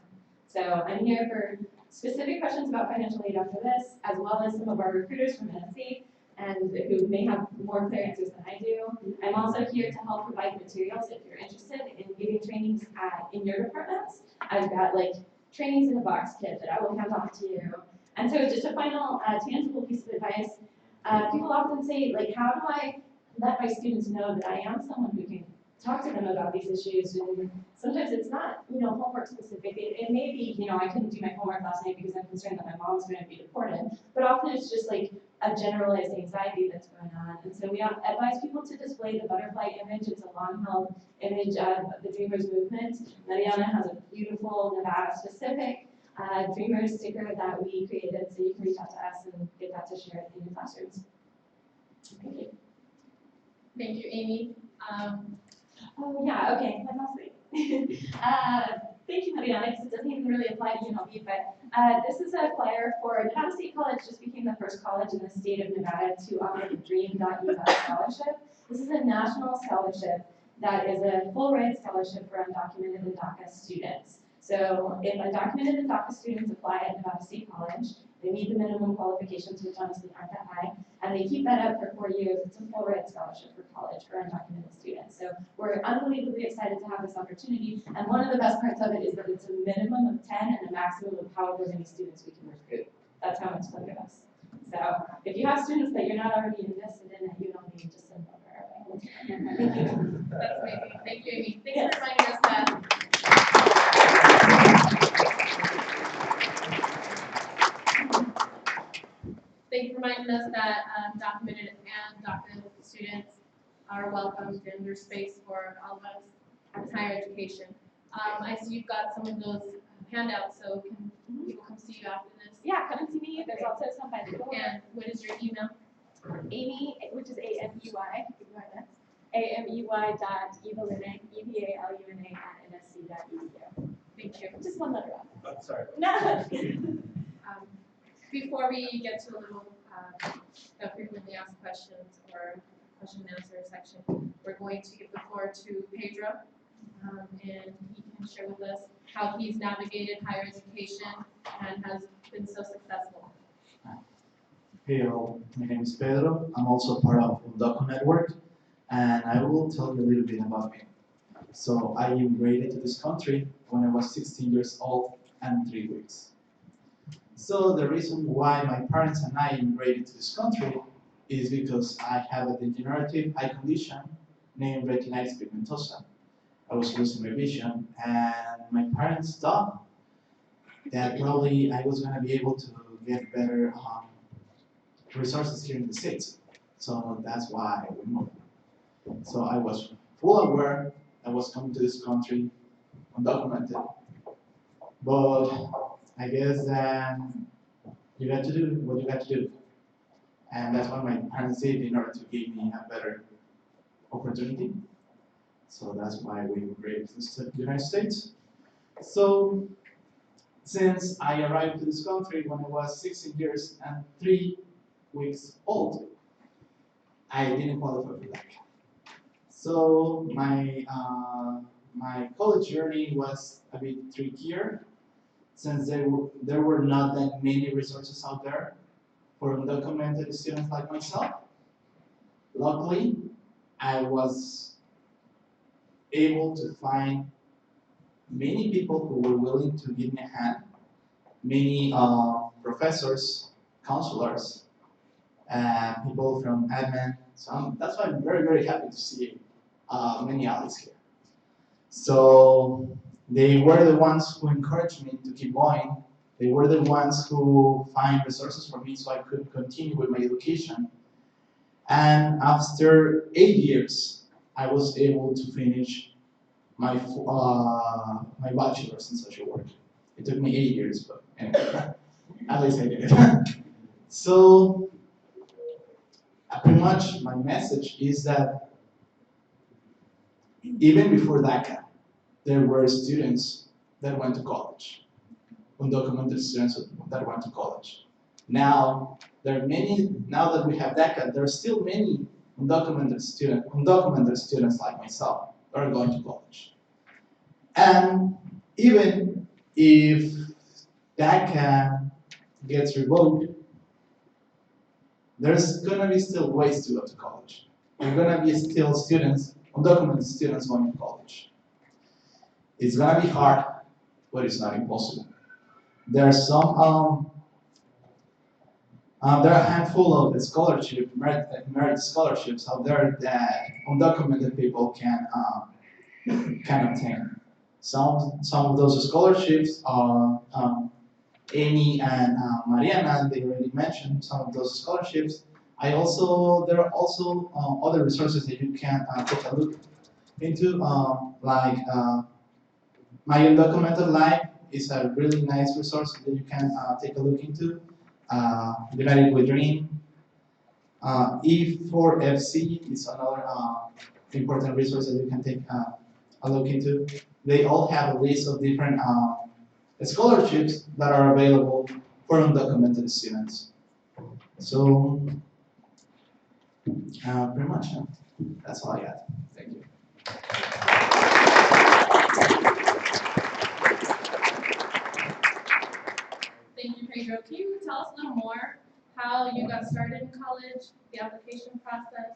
So I'm here for specific questions about financial aid after this, as well as some of our recruiters from NSC, and who may have more clear answers than I do. I'm also here to help provide materials if you're interested in giving trainings in your departments. I've got trainings in a box kit that I will hand off to you. And so just a final tangible piece of advice. People often say, how do I let my students know that I am someone who can talk to them about these issues? And sometimes it's not, homework specific. It may be, I couldn't do my homework last night because I'm concerned that my mom's going to be deported. But often it's just a generalized anxiety that's going on. And so we advise people to display the butterfly image. It's a long-held image of the Dreamers movement. Mariana has a beautiful Nevada-specific Dreamers sticker that we created, so you can reach out to us and get that to share it in your classrooms. Thank you. Thank you, Amy. Oh yeah, okay, my last thing. Thank you, Mariana, because it doesn't even really apply to UNLV, but this is a flyer for Nevada State College. Just became the first college in the state of Nevada to offer the Dream.US scholarship. This is a national scholarship that is a full rate scholarship for undocumented and DACA students. So if undocumented and DACA students apply at Nevada State College, they meet the minimum qualifications, which honestly aren't that high, and they keep that up for 4 years. It's a full rate scholarship for college for undocumented students. So we're unbelievably excited to have this opportunity. And one of the best parts of it is that it's a minimum of 10 and a maximum of however many students we can recruit. That's how much fun it is. So if you have students that you're not already invested in at UNLV, just send them over. Thank you. That's amazing. Thank you, Amy. Thanks Yes. for reminding us that. reminding us that documented and documented students are welcomed in their space for all of us as higher education. I see you've got some of those handouts, so can people come see you after this? Yeah, come and see me. There's also some by the door. And what is your email? Amy, which is AMEY, AMEY.evaluna, EVALUNA @nsc.edu. Thank you. Just one letter off. I'm sorry. No. Before we get to a little the frequently asked questions or question and answer section, we're going to give the floor to Pedro, and he can share with us how he's navigated higher education and has been so successful. Hey all, my name is Pedro. I'm also part of DACA network, and I will tell you a little bit about me. So I immigrated to this country when I was 16 years old and 3 weeks. So the reason why my parents and I immigrated to this country is because I have a degenerative eye condition named retinitis pigmentosa. I was losing my vision, and my parents thought that probably I was going to be able to get better resources here in the States. So that's why we moved. So I was full aware I was coming to this country undocumented. But I guess that you got to do what you got to do. And that's what my parents did in order to give me a better opportunity. So that's why we immigrated to the United States. So since I arrived to this country when I was 16 years and 3 weeks old, I didn't qualify for DACA. So my college journey was a bit trickier since there were not that many resources out there for undocumented students like myself. Luckily, I was able to find many people who were willing to give me a hand, many professors, counselors, people from admin. So that's why I'm very, very happy to see many allies here. So they were the ones who encouraged me to keep going. They were the ones who find resources for me so I could continue with my education. And after 8 years, I was able to finish my bachelor's in social work. It took me 8 years, but anyway, at least I did it. So pretty much my message is that even before DACA, there were students that went to college, undocumented students that went to college. Now, there are many, now that we have DACA, there are still many undocumented students like myself that are going to college. And even if DACA gets revoked, there's gonna be still ways to go to college. There are gonna be still students, undocumented students going to college. It's gonna be hard, but it's not impossible. There are some, there are a handful of merit scholarships out there that undocumented people can obtain. Some of those scholarships are Amy and Mariana, they already mentioned some of those scholarships. There are also other resources that you can take a look into, like My Undocumented Life is a really nice resource that you can take a look into. United We Dream. E4FC is another important resource that you can take a look into. They all have a list of different scholarships that are available for undocumented students. So, pretty much, that's all I got. Thank you. Thank you, Pedro. Can you tell us a little more how you got started in college, the application process?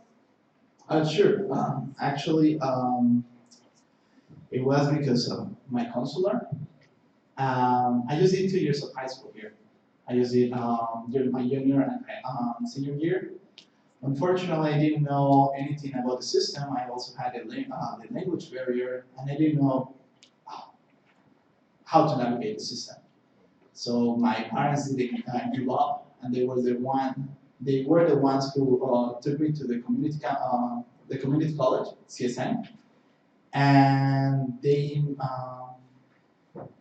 Sure. Actually, it was because of my counselor. I just did 2 years of high school here. I just did during my junior and senior year. Unfortunately, I didn't know anything about the system. I also had the language barrier, and I didn't know how to navigate the system. So my parents didn't give up, and they were the one They were the ones who took me to the community college, CSN, and they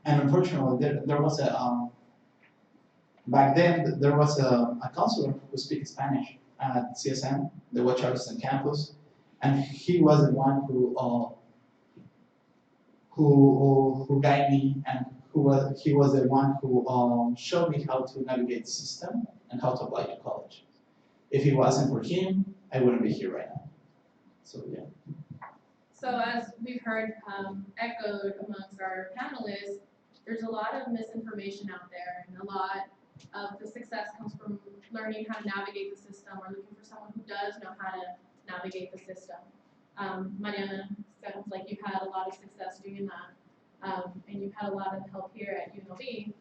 and unfortunately there was a back then there was a counselor who speaks Spanish at CSN, the West Charleston campus, and he was the one who guided me and he was the one who showed me how to navigate the system and how to apply to college. If it wasn't for him, I wouldn't be here right now. So yeah. So as we've heard echoed amongst our panelists, there's a lot of misinformation out there, and a lot of the success comes from learning how to navigate the system or looking for someone who does know how to navigate the system. Mariana, sounds like you've had a lot of success doing that, and you've had a lot of help here at UNLV.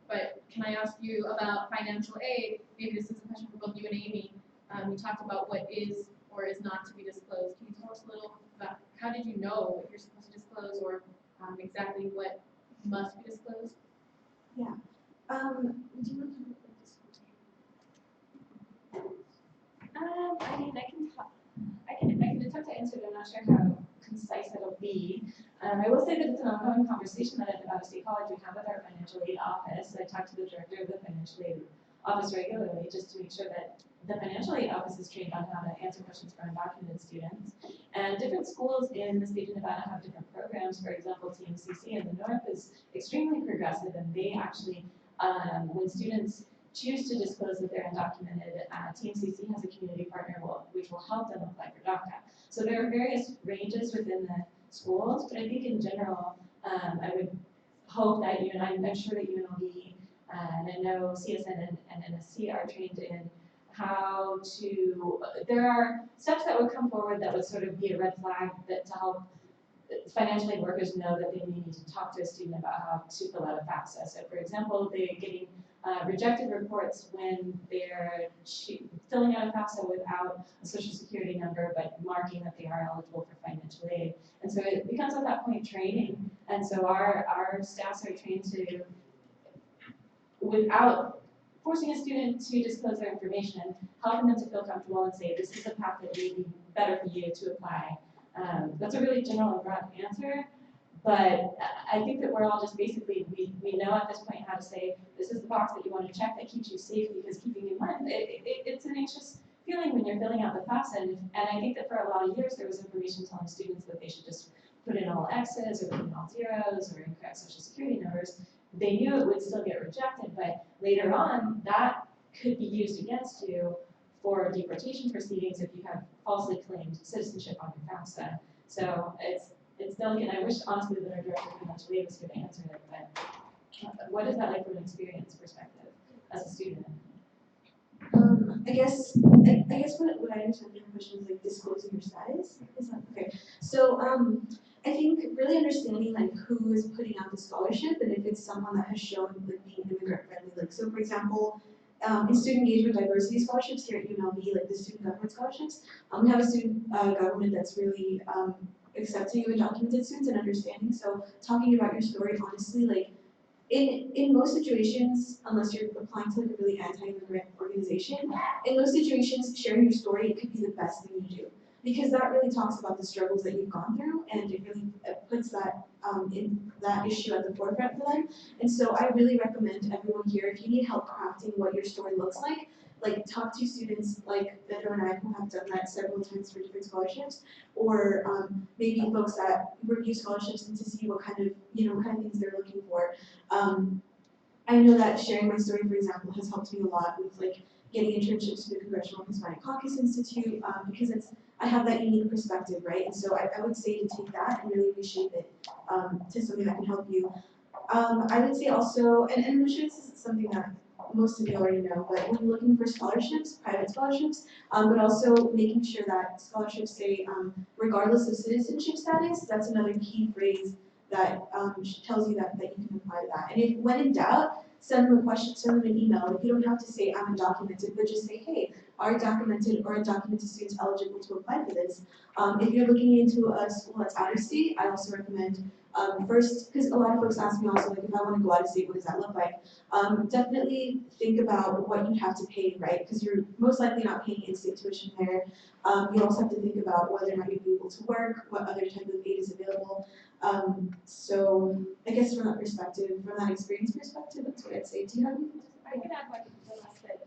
But can I ask you about financial aid? Maybe this is a question for both you and Amy. You talked about what is or is not to be disclosed. Can you tell us a little about how did you know what you're supposed to disclose, or exactly what must be disclosed? Yeah. Would you want to I mean, I can attempt to answer it. I'm not sure how concise it'll be. I will say that it's an ongoing conversation that at Nevada State College we have with our financial aid office. I talk to the director of the financial aid office regularly just to make sure that the financial aid office is trained on how to answer questions for undocumented students. And different schools in the state of Nevada have different programs. For example, TMCC in the north is extremely progressive, and they actually, when students choose to disclose that they're undocumented, TMCC has a community partner which will help them apply for DACA. So there are various ranges within the schools, but I think in general, I would hope that I'm sure that UNLV and I know CSN and NSC are trained in how to, there are steps that would come forward that would sort of be a red flag that to help financial aid workers know that they need to talk to a student about how to fill out a FAFSA. So for example, they're getting rejected reports when they're filling out a FAFSA without a social security number, but marking that they are eligible for financial aid. And so it becomes at that point training. And so our staffs are trained to, without forcing a student to disclose their information, helping them to feel comfortable and say, this is the path that would be better for you to apply. That's a really general and broad answer, but I think that we're all just basically, we know at this point how to say, this is the box that you want to check that keeps you safe, because keeping in mind, it's an anxious feeling when you're filling out the FAFSA, and I think that for a lot of years there was information telling students that they should just put in all X's or put in all zeros or incorrect social security numbers. They knew it would still get rejected, but later on, that could be used against you for deportation proceedings if you have falsely claimed citizenship on your FAFSA. So it's delicate, and I wish honestly that our director of financial aid was going to answer it, but what is that like from an experience perspective as a student? I guess what I understand from your question is like disclosing your status. Is that okay? So I think really understanding like who is putting out the scholarship and if it's someone that has shown like being immigrant friendly. Like so, for example, in student engagement diversity scholarships here at UNLV, like the student government scholarships, we have a student government that's really accepting of undocumented students and understanding. So talking about your story honestly, like in most situations, unless you're applying to like a really anti-immigrant organization, in most situations, sharing your story, it could be the best thing you do. Because that really talks about the struggles that you've gone through, and it really puts that in that issue at the forefront for them. And so I really recommend everyone here, if you need help crafting what your story looks like talk to students like Pedro and I who have done that several times for different scholarships, or maybe folks that review scholarships and to see what kind of things they're looking for. I know that sharing my story, for example, has helped me a lot with like getting internships to the Congressional Hispanic Caucus Institute because I have that unique perspective, right? And so I would say to take that and really reshape it to something that can help you. I would say also, and I'm sure this is something that most of you already know, but when you're looking for scholarships, private scholarships, but also making sure that scholarships say regardless of citizenship status, that's another key phrase that tells you that you can apply to that. And if when in doubt, send them a question, send them an email. Like, you don't have to say I'm undocumented, but just say, hey, are documented or undocumented students eligible to apply for this? If you're looking into a school that's out of state, I also recommend First, because a lot of folks ask me also, like, if I want to go out of state, what does that look like? Definitely think about what you have to pay, right? Because you're most likely not paying in-state tuition there. You also have to think about whether or not you'll be able to work, what other type of aid is available. So I guess from that perspective, from that experience perspective, that's what I'd say. Do you have anything? I can add one to the last bit.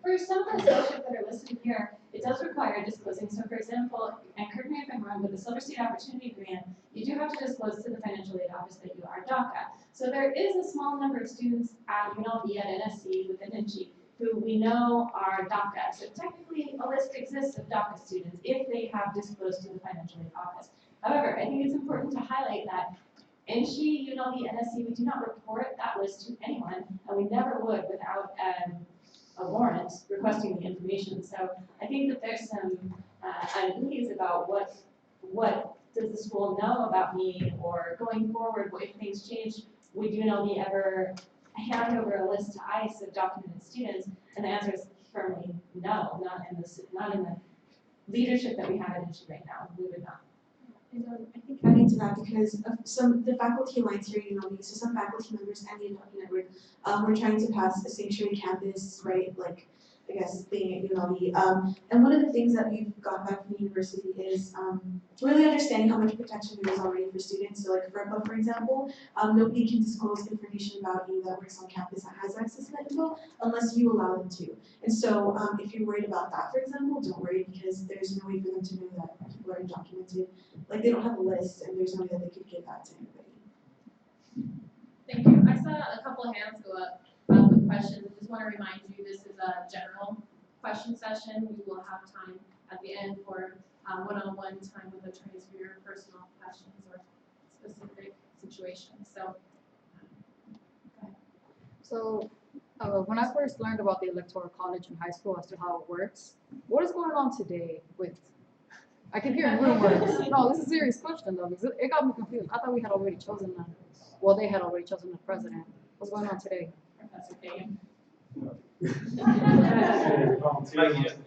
For some of the scholarships that are listed here, it does require disclosing. So for example, and correct me if I'm wrong, with the Silver State Opportunity Grant, you do have to disclose to the financial aid office that you are DACA. So there is a small number of students at UNLV at NSC within NG who we know are DACA. So technically a list exists of DACA students if they have disclosed to the financial aid office. However, I think it's important to highlight that NG, UNLV, NSC, we do not report that list to anyone, and we never would without a warrant requesting the information. So I think that there's some unease about what does the school know about me, or going forward, if things change, would UNLV ever hand over a list to ICE of documented students? And the answer is firmly no, not in the leadership that we have at NG right now. We would not. And I think adding to that, because of the faculty alliance here at UNLV, so some faculty members and the Inductee Network, we're trying to pass a sanctuary campus, right, like, I guess, thing at UNLV. And one of the things that we've got back from the university is really understanding how much protection there is already for students. So like FERPA, for example, nobody can disclose information about you that works on campus that has access to that info unless you allow them to. And so if you're worried about that, for example, don't worry, because there's no way for them to know that people are undocumented. Like, they don't have a list, and there's no way that they could give that to anybody. Thank you. I saw a couple of hands go up with questions. I just want to remind you, this is a general question session. We will have time at the end for one-on-one time with attorneys for your personal questions or specific situations. So, So, when I first learned about the Electoral College in high school as to how it works, what is going on today with, I can hear rumors. No, this is a serious question though, because it got me confused. I thought we had already chosen them. Well, they had already chosen the president. What's going on today? Professor Kagan.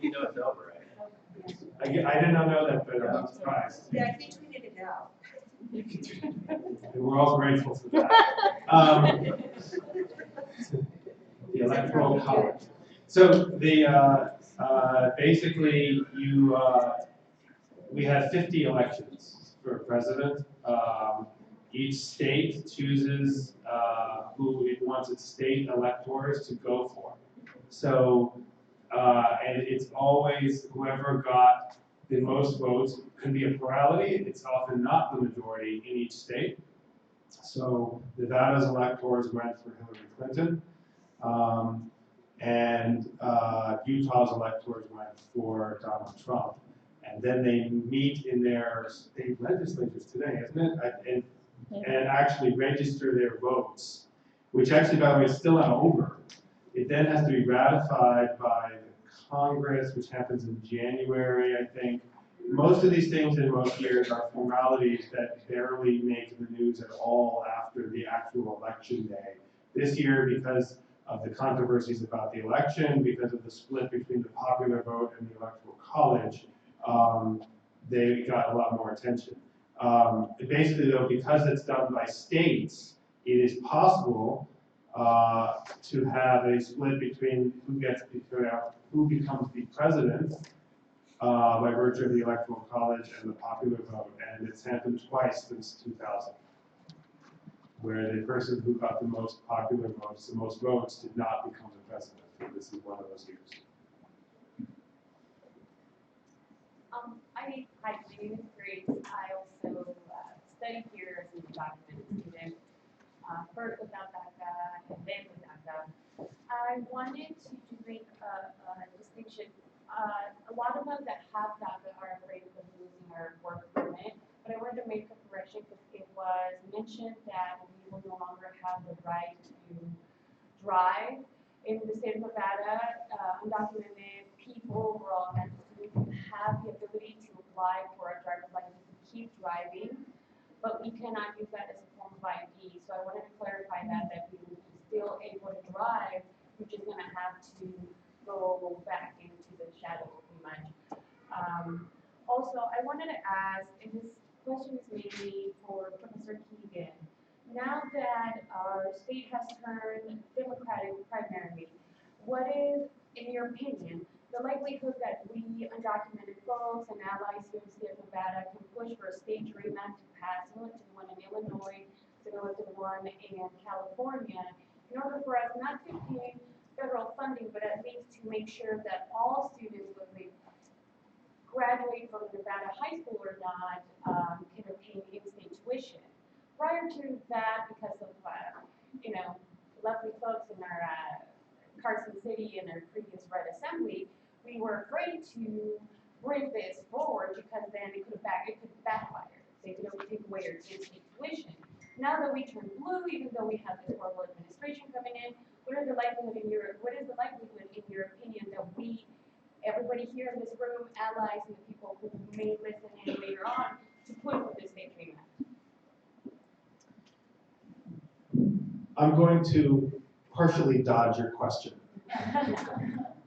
You know it's over, right? I did not know that, but I'm not surprised. Yeah, I think we need it now. And we're all grateful for that. The Electoral College. So the basically we have 50 elections for president. Each state chooses who it wants its state electors to go for. So and it's always whoever got the most votes. Can be a plurality. It's often not the majority in each state. So Nevada's electors went for Hillary Clinton, and Utah's electors went for Donald Trump. And then they meet in their state legislatures today, isn't it? And actually register their votes, which actually, by the way, is still not over. It then has to be ratified by the Congress, which happens in January, I think. Most of these things in most years are formalities that barely make the news at all after the actual election day. This year, because of the controversies about the election, because of the split between the popular vote and the Electoral College, they got a lot more attention. Basically, though, because it's done by states, it is possible to have a split between who becomes the president by virtue of the Electoral College and the popular vote, and it's happened twice since 2000, where the person who got the most popular votes, the most votes, did not become the president. And this is one of those years. Hi, my name is Grace. I also study here as an undocumented student, first without DACA and then with DACA. I wanted to make a distinction. A lot of us that have DACA are afraid of losing our work permit, but I wanted to make a correction because it was mentioned that we will no longer have the right to drive in the state of Nevada. Undocumented people, overall, and students have the ability to apply for a driver's license to keep driving, but we cannot use that as a form of ID. So I wanted to clarify that you're still able to drive, you're just going to have to go back into the shadow pretty much. Also, I wanted to ask, and this question is mainly for Professor Keegan. Now that our state has turned Democratic primarily, what is, in your opinion, the likelihood that we undocumented folks and allies here in the state of Nevada can push for a state dream act to pass, similar to the one in Illinois, similar to the one in California, in order for us not to obtain federal funding, but at least to make sure that all students, whether they graduate from Nevada high school or not, can obtain in-state tuition. Prior to that, because of lovely folks in our Carson City and our previous red assembly, we were afraid to bring this forward because then it could backfire. They could take away our in-state tuition. Now that we turn blue, even though we have this horrible administration coming in, what is the likelihood in your opinion that we, everybody here in this room, allies and the people who may listen in later on, to push for this state dream act? I'm going to partially dodge your question,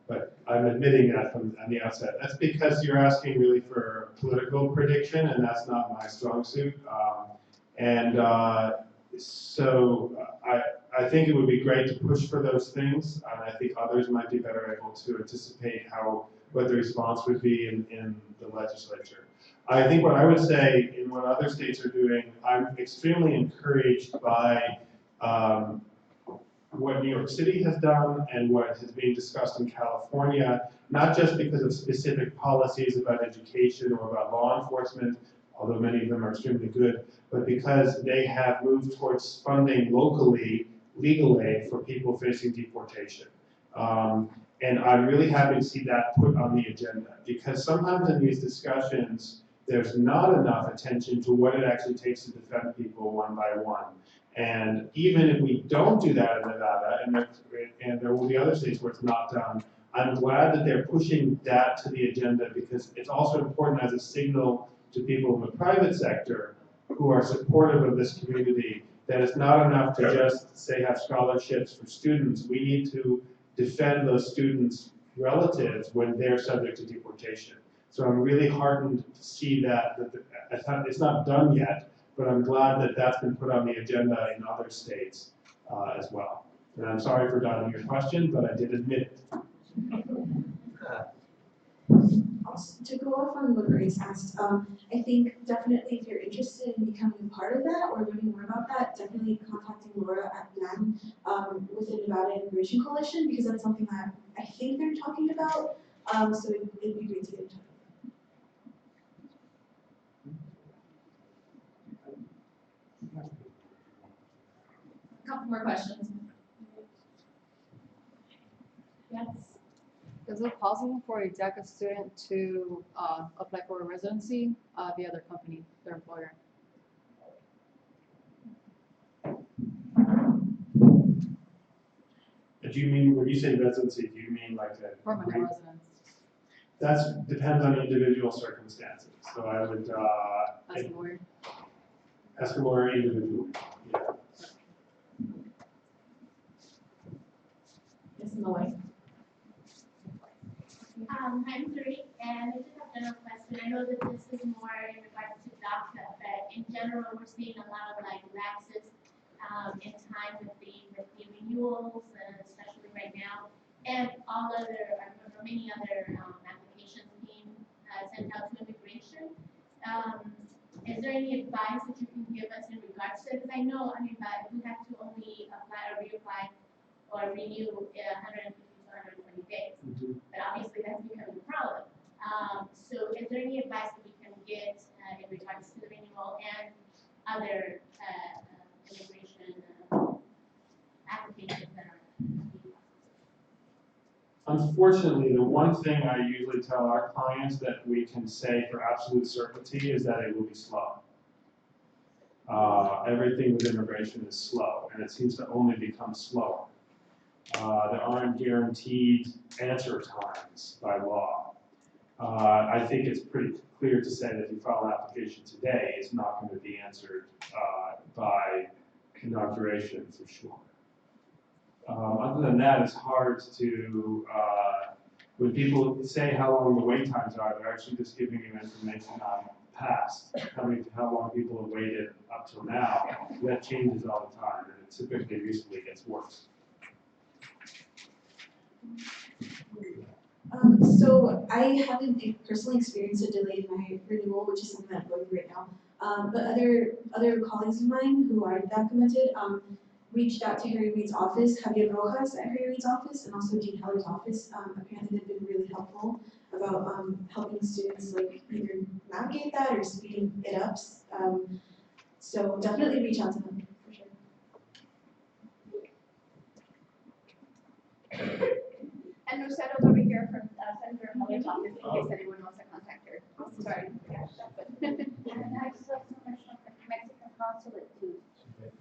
but I'm admitting that from on the outset. That's because you're asking really for a political prediction, and that's not my strong suit. So I think it would be great to push for those things, and I think others might be better able to anticipate what the response would be in the legislature. I think what I would say in what other states are doing, I'm extremely encouraged by what New York City has done and what is being discussed in California, not just because of specific policies about education or about law enforcement, although many of them are extremely good, but because they have moved towards funding locally legal aid for people facing deportation. And I'm really happy to see that put on the agenda, because sometimes in these discussions, there's not enough attention to what it actually takes to defend people one by one. And even if we don't do that in Nevada, and there will be other states where it's not done, I'm glad that they're pushing that to the agenda, because it's also important as a signal to people in the private sector who are supportive of this community that it's not enough to just say have scholarships for students. We need to defend those students' relatives when they're subject to deportation. So I'm really heartened to see that it's not done yet, but I'm glad that that's been put on the agenda in other states as well. And I'm sorry for dodging your question, but I did admit it. Also, to go off on what Grace asked, I think definitely if you're interested in becoming a part of that or learning more about that, definitely contacting Laura at BLAN with the Nevada Immigration Coalition, because that's something that I think they're talking about. So it'd be great to get in touch. A couple more questions. Yes. Is it possible for a DACA student to apply for a residency via their company, their employer? Do you mean, when you say residency, do you mean like a Permanent residence. That depends on individual circumstances. So I would As a lawyer. ask a lawyer individually. Yeah. Yes, in the way. I'm Zuri, and I just have a general question. I know that this is more in regards to DACA, but in general, we're seeing a lot of like lapses in time with the renewals, especially right now, and all other, many other applications being sent out to immigration. Is there any advice that you can give us in regards to it? Because I know, we have to only apply or reapply or renew 150 to 120 days. But obviously that's becoming a problem. So is there any advice that we can get in regards to the renewal and other immigration applications that are being processed? Unfortunately, the one thing I usually tell our clients that we can say for absolute certainty is that it will be slow. Everything with immigration is slow, and it seems to only become slower. There aren't guaranteed answer times by law. I think it's pretty clear to say that if you file an application today, it's not going to be answered by inauguration for sure. Other than that, it's hard to, when people say how long the wait times are, they're actually just giving you information on past, how long people have waited up till now. That changes all the time, and it typically recently gets worse. So I haven't personally experienced a delay in my renewal, which is something I'm going through right now. But other colleagues of mine who are documented reached out to Harry Reid's office, Javier Rojas at Harry Reid's office, and also Dean Heller's office. Apparently they've been really helpful about helping students like either navigate that or speeding it up. So definitely reach out to them for sure. And Rosetta's over here from Senator Heller's office, in case anyone wants to contact her. Sorry. And I saw so much from the Mexican consulate too.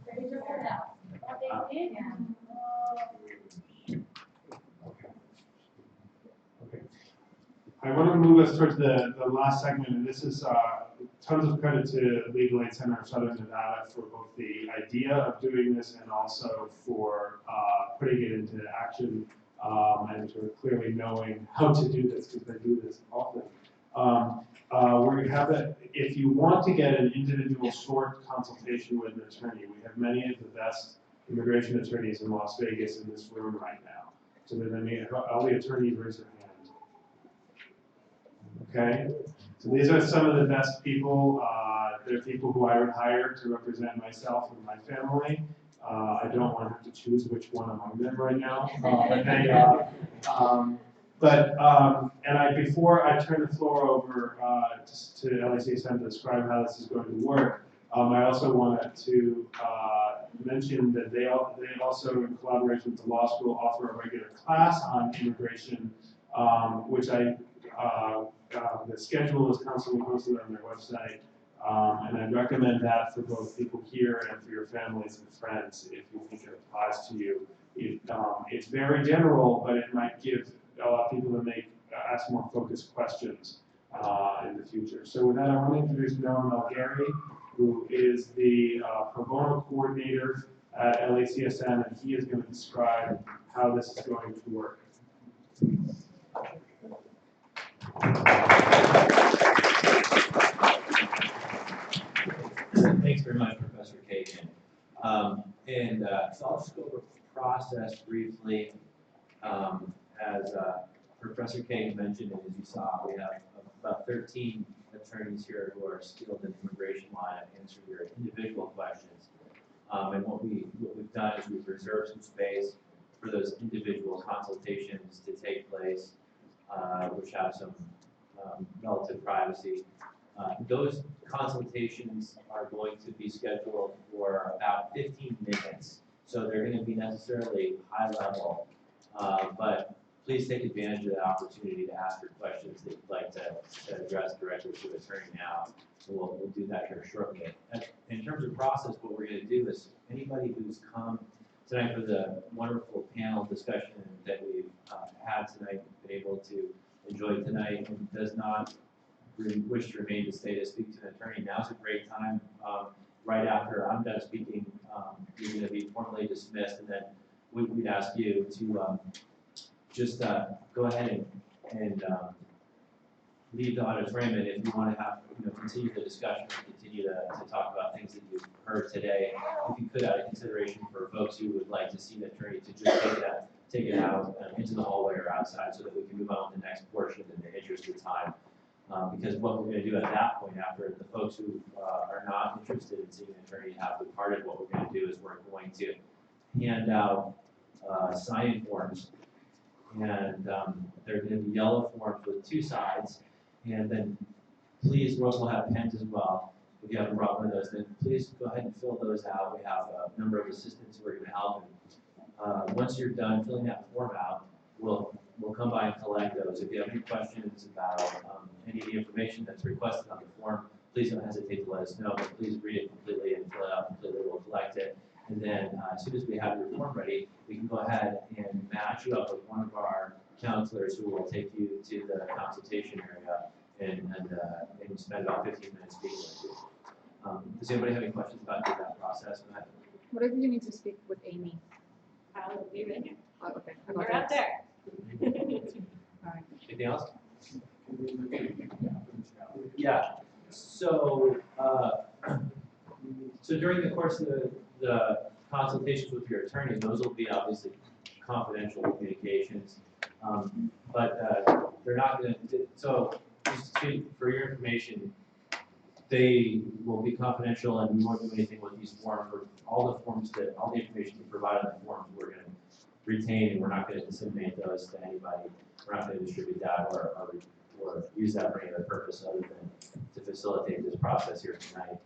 They did that. Oh, they did? Yeah. Okay. I want to move us towards the last segment, and this is tons of credit to Legal Aid Center of Southern Nevada for both the idea of doing this and also for putting it into action and for clearly knowing how to do this, because they do this often. We're going to have if you want to get an individual short consultation with an attorney, we have many of the best immigration attorneys in Las Vegas in this room right now. So that all the attorneys raise their hand. Okay? So these are some of the best people. They're people who I would hire to represent myself and my family. I don't want to have to choose which one among them right now. Before I turn the floor over to LACSM to describe how this is going to work, I also wanted to mention that they also, in collaboration with the law school, offer a regular class on immigration, which the schedule is constantly posted on their website. And I'd recommend that for both people here and for your families and friends if you think it applies to you. It's very general, but it might give people to ask more focused questions in the future. So with that, I want to introduce Noah Melgary, who is the pro bono coordinator at LACSM, and he is going to describe how this is going to work. Thanks very much, Professor Kagan. So I'll just go over the process briefly. As Professor Kagan mentioned, and as you saw, we have about 13 attorneys here who are skilled in immigration law and answer your individual questions. And what we've done is we've reserved some space for those individual consultations to take place, which have some relative privacy. Those consultations are going to be scheduled for about 15 minutes, so they're going to be necessarily high level, but please take advantage of the opportunity to ask your questions that you'd like to address directly to the attorney now. So we'll do that here shortly. In terms of process, what we're going to do is anybody who's come tonight for the wonderful panel discussion that we've had tonight, been able to enjoy tonight, and does not really wish to remain to stay to speak to an attorney, now's a great time. Right after I'm done speaking, you're going to be formally dismissed, and then we'd ask you to just go ahead and leave the auditorium. And if you want to have continue the discussion and continue to talk about things that you've heard today, if you could, out of consideration for folks who would like to see an attorney, to just take it out into the hallway or outside, so that we can move on to the next portion in the interest of time. Because what we're going to do at that point, after the folks who are not interested in seeing an attorney have departed, what we're going to do is we're going to hand out sign-in forms, and they're going to be yellow forms with 2 sides. And then please, we also have pens as well. If you haven't brought one of those, then please go ahead and fill those out. We have a number of assistants who are going to help. And once you're done filling that form out, we'll come by and collect those. If you have any questions about any of the information that's requested on the form, please don't hesitate to let us know. But please read it completely and fill it out completely. We'll collect it. And then as soon as we have your form ready, we can go ahead and match you up with one of our counselors who will take you to the consultation area and spend about 15 minutes speaking with you. Does anybody have any questions about that process? What if you need to speak with Amy? I'll be right here. Oh, okay. We're out there. All right. Anything else? Yeah. So, so during the course of the consultations with your attorney, those will be obviously confidential communications. But they're not going to, so just for your information, they will be confidential and we won't do anything with these forms. All the forms all the information you provide on the forms, we're going to retain and we're not going to disseminate those to anybody. We're not going to distribute that or use that for any other purpose other than to facilitate this process here tonight.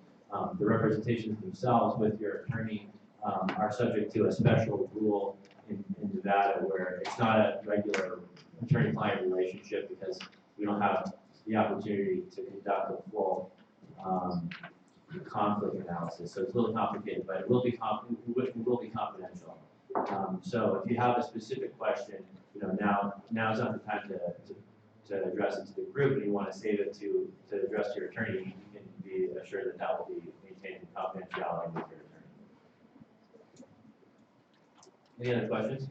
The representations themselves with your attorney are subject to a special rule in Nevada where it's not a regular attorney-client relationship because we don't have the opportunity to conduct a full conflict analysis. So it's a little complicated, but it will be confidential. So if you have a specific question, now's not the time to address it to the group, and you want to save it to address to your attorney, you can be assured that that will be maintained confidentiality with your attorney. Any other questions?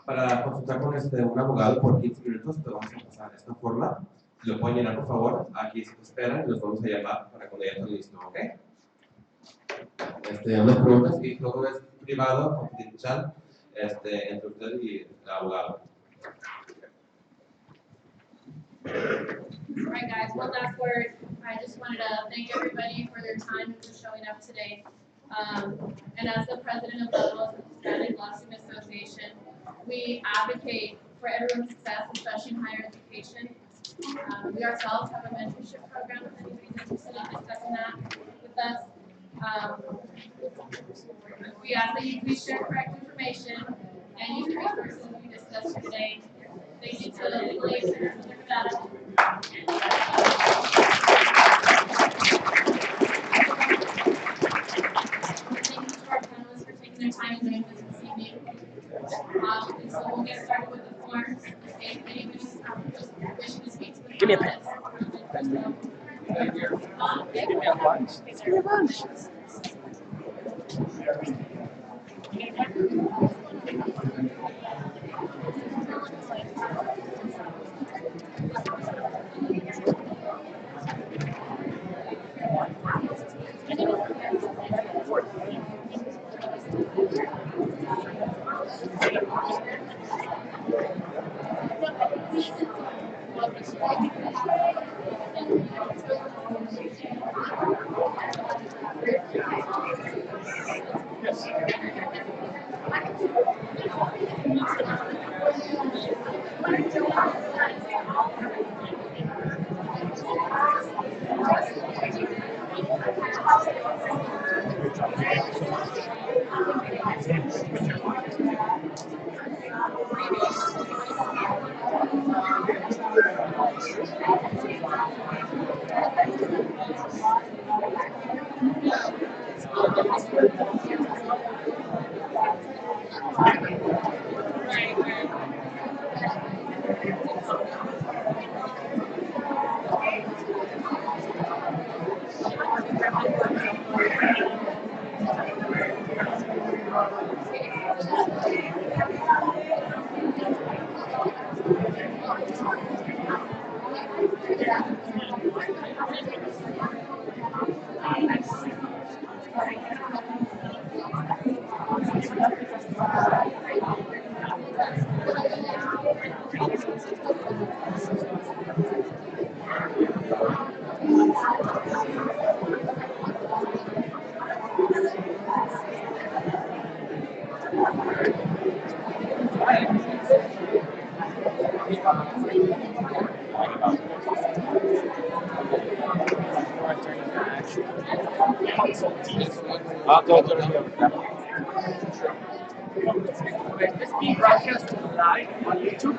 Para consultar con un abogado por 15 minutos, te vamos a pasar esta forma. Si lo pueden llenar, por favor. Aquí se esperan y los vamos a llamar para cuando ya estén listos, ¿ok? Unas preguntas y todo es privado, confidencial, entre usted y el abogado. All right, guys, one last word. I just wanted to thank everybody for their time and for showing up today. And as the president of the Hispanic Law Student Association, we advocate for everyone's success, especially in higher education. We ourselves have a mentorship program if anybody's interested in discussing that with us. We ask that you please share correct information and use the resources we discussed today. Thank you to the legal aid center for Nevada. Their time and this evening. And so we'll get started with the forms. If anybody's just wishing to speak to the Give me a pen. Give me a bunch. Give me a bunch. This being broadcast live on YouTube.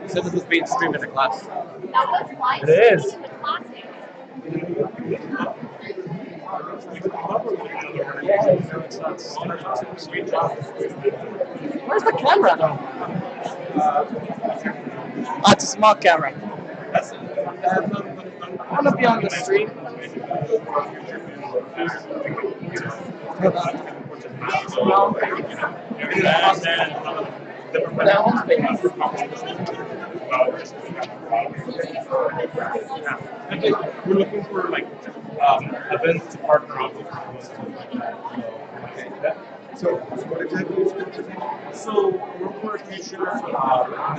It says this is being streamed in the class. That was live. It is. In the classic. Where's the camera though? It's a small camera. I want to be on the stream. No. about just being on the I think we're looking for like events to partner up with us to like that. So what exactly is it? So we're for a future, and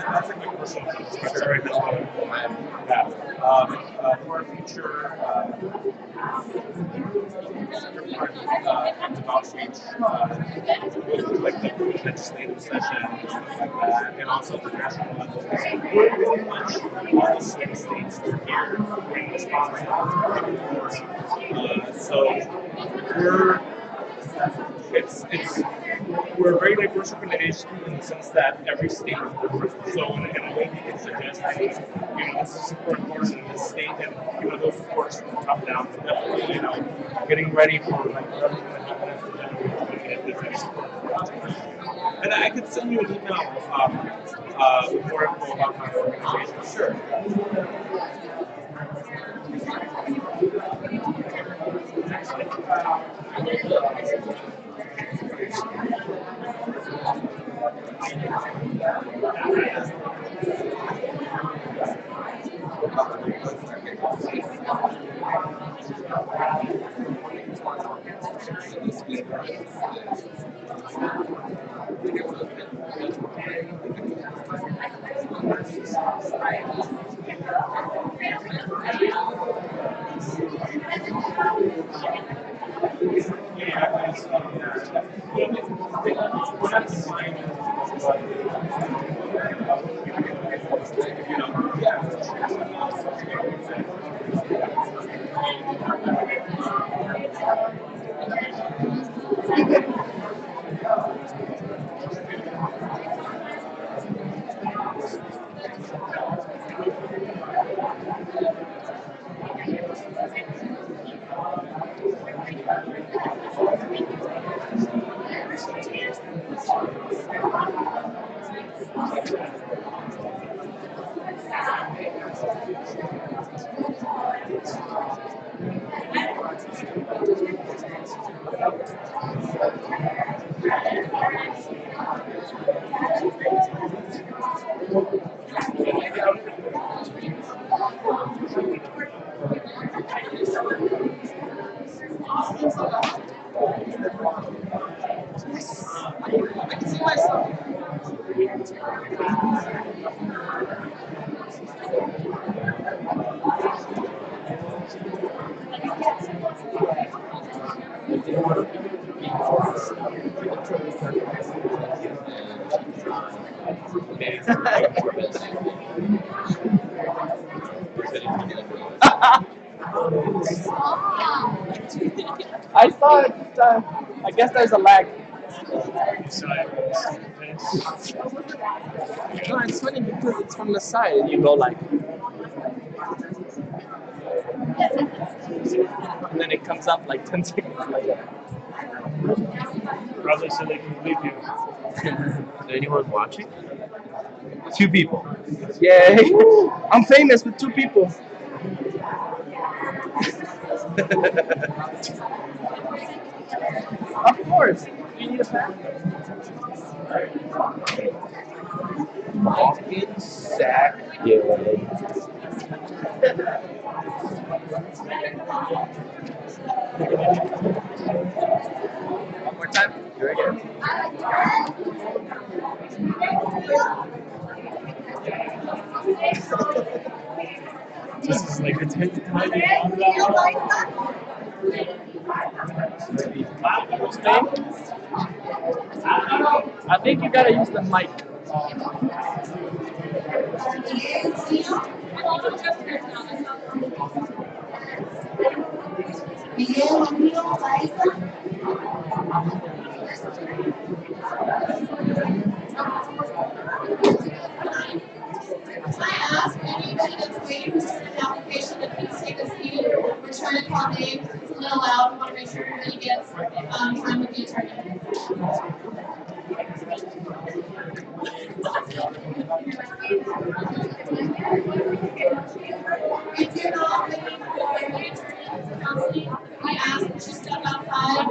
that's like my personal perspective, right? That's what I have. For a future, outreach, like the legislative session, like that, and also the national level. We're pretty much all the swing states are here in Wisconsin. So we're it's we're a very diverse organization in the sense that every state is different. So in a way we can suggest things, this is super important in this state, and those supports from the top down. So definitely, getting ready for like whatever's going to happen after January 20th is super important. And I could send you an email with more info about my organization. Sure. I saw it. I guess there's a lag. No, it's funny because it's from the side and you go like, and then it comes up like 10 seconds later. Probably so they can believe you. Is anyone watching? 2 people. Yay! I'm famous with 2 people. Of course. You need a pen? Walking sack. One more time. Very good. This is like a 10th time you I think you gotta use the mic. We're trying to call names. It's a little loud. We want to make sure everybody gets time with the attorney. If you're not waiting for the attorney counseling, we ask that you step outside.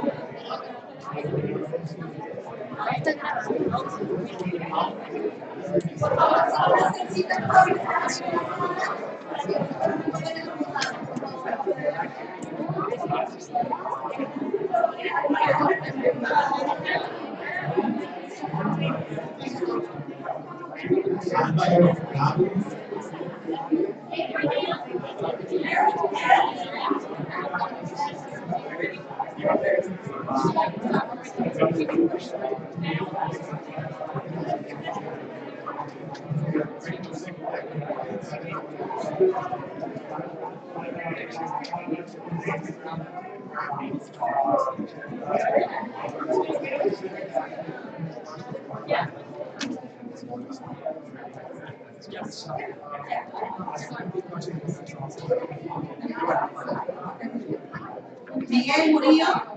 Miguel Murillo.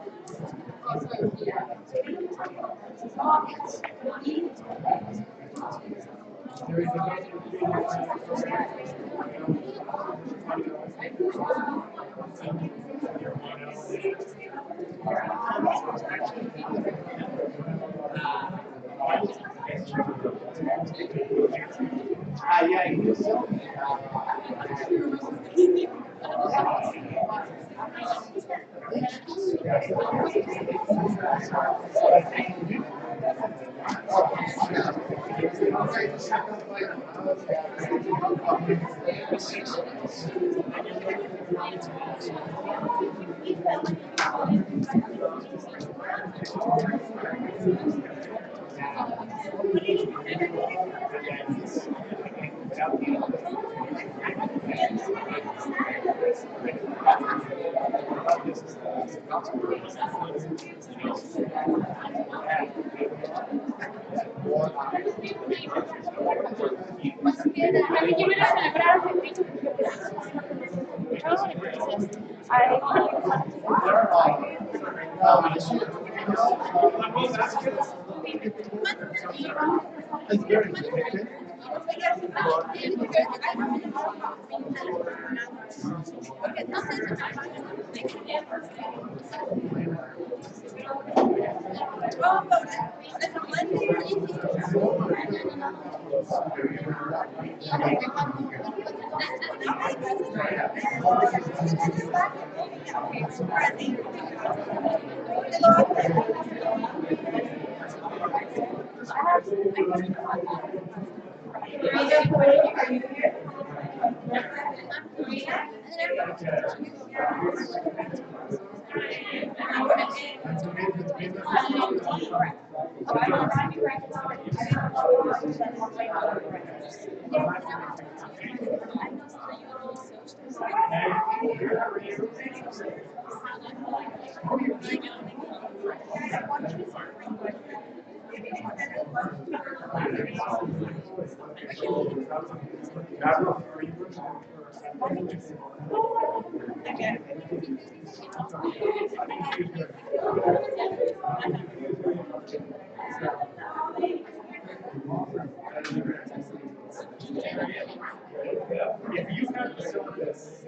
If you have facilities,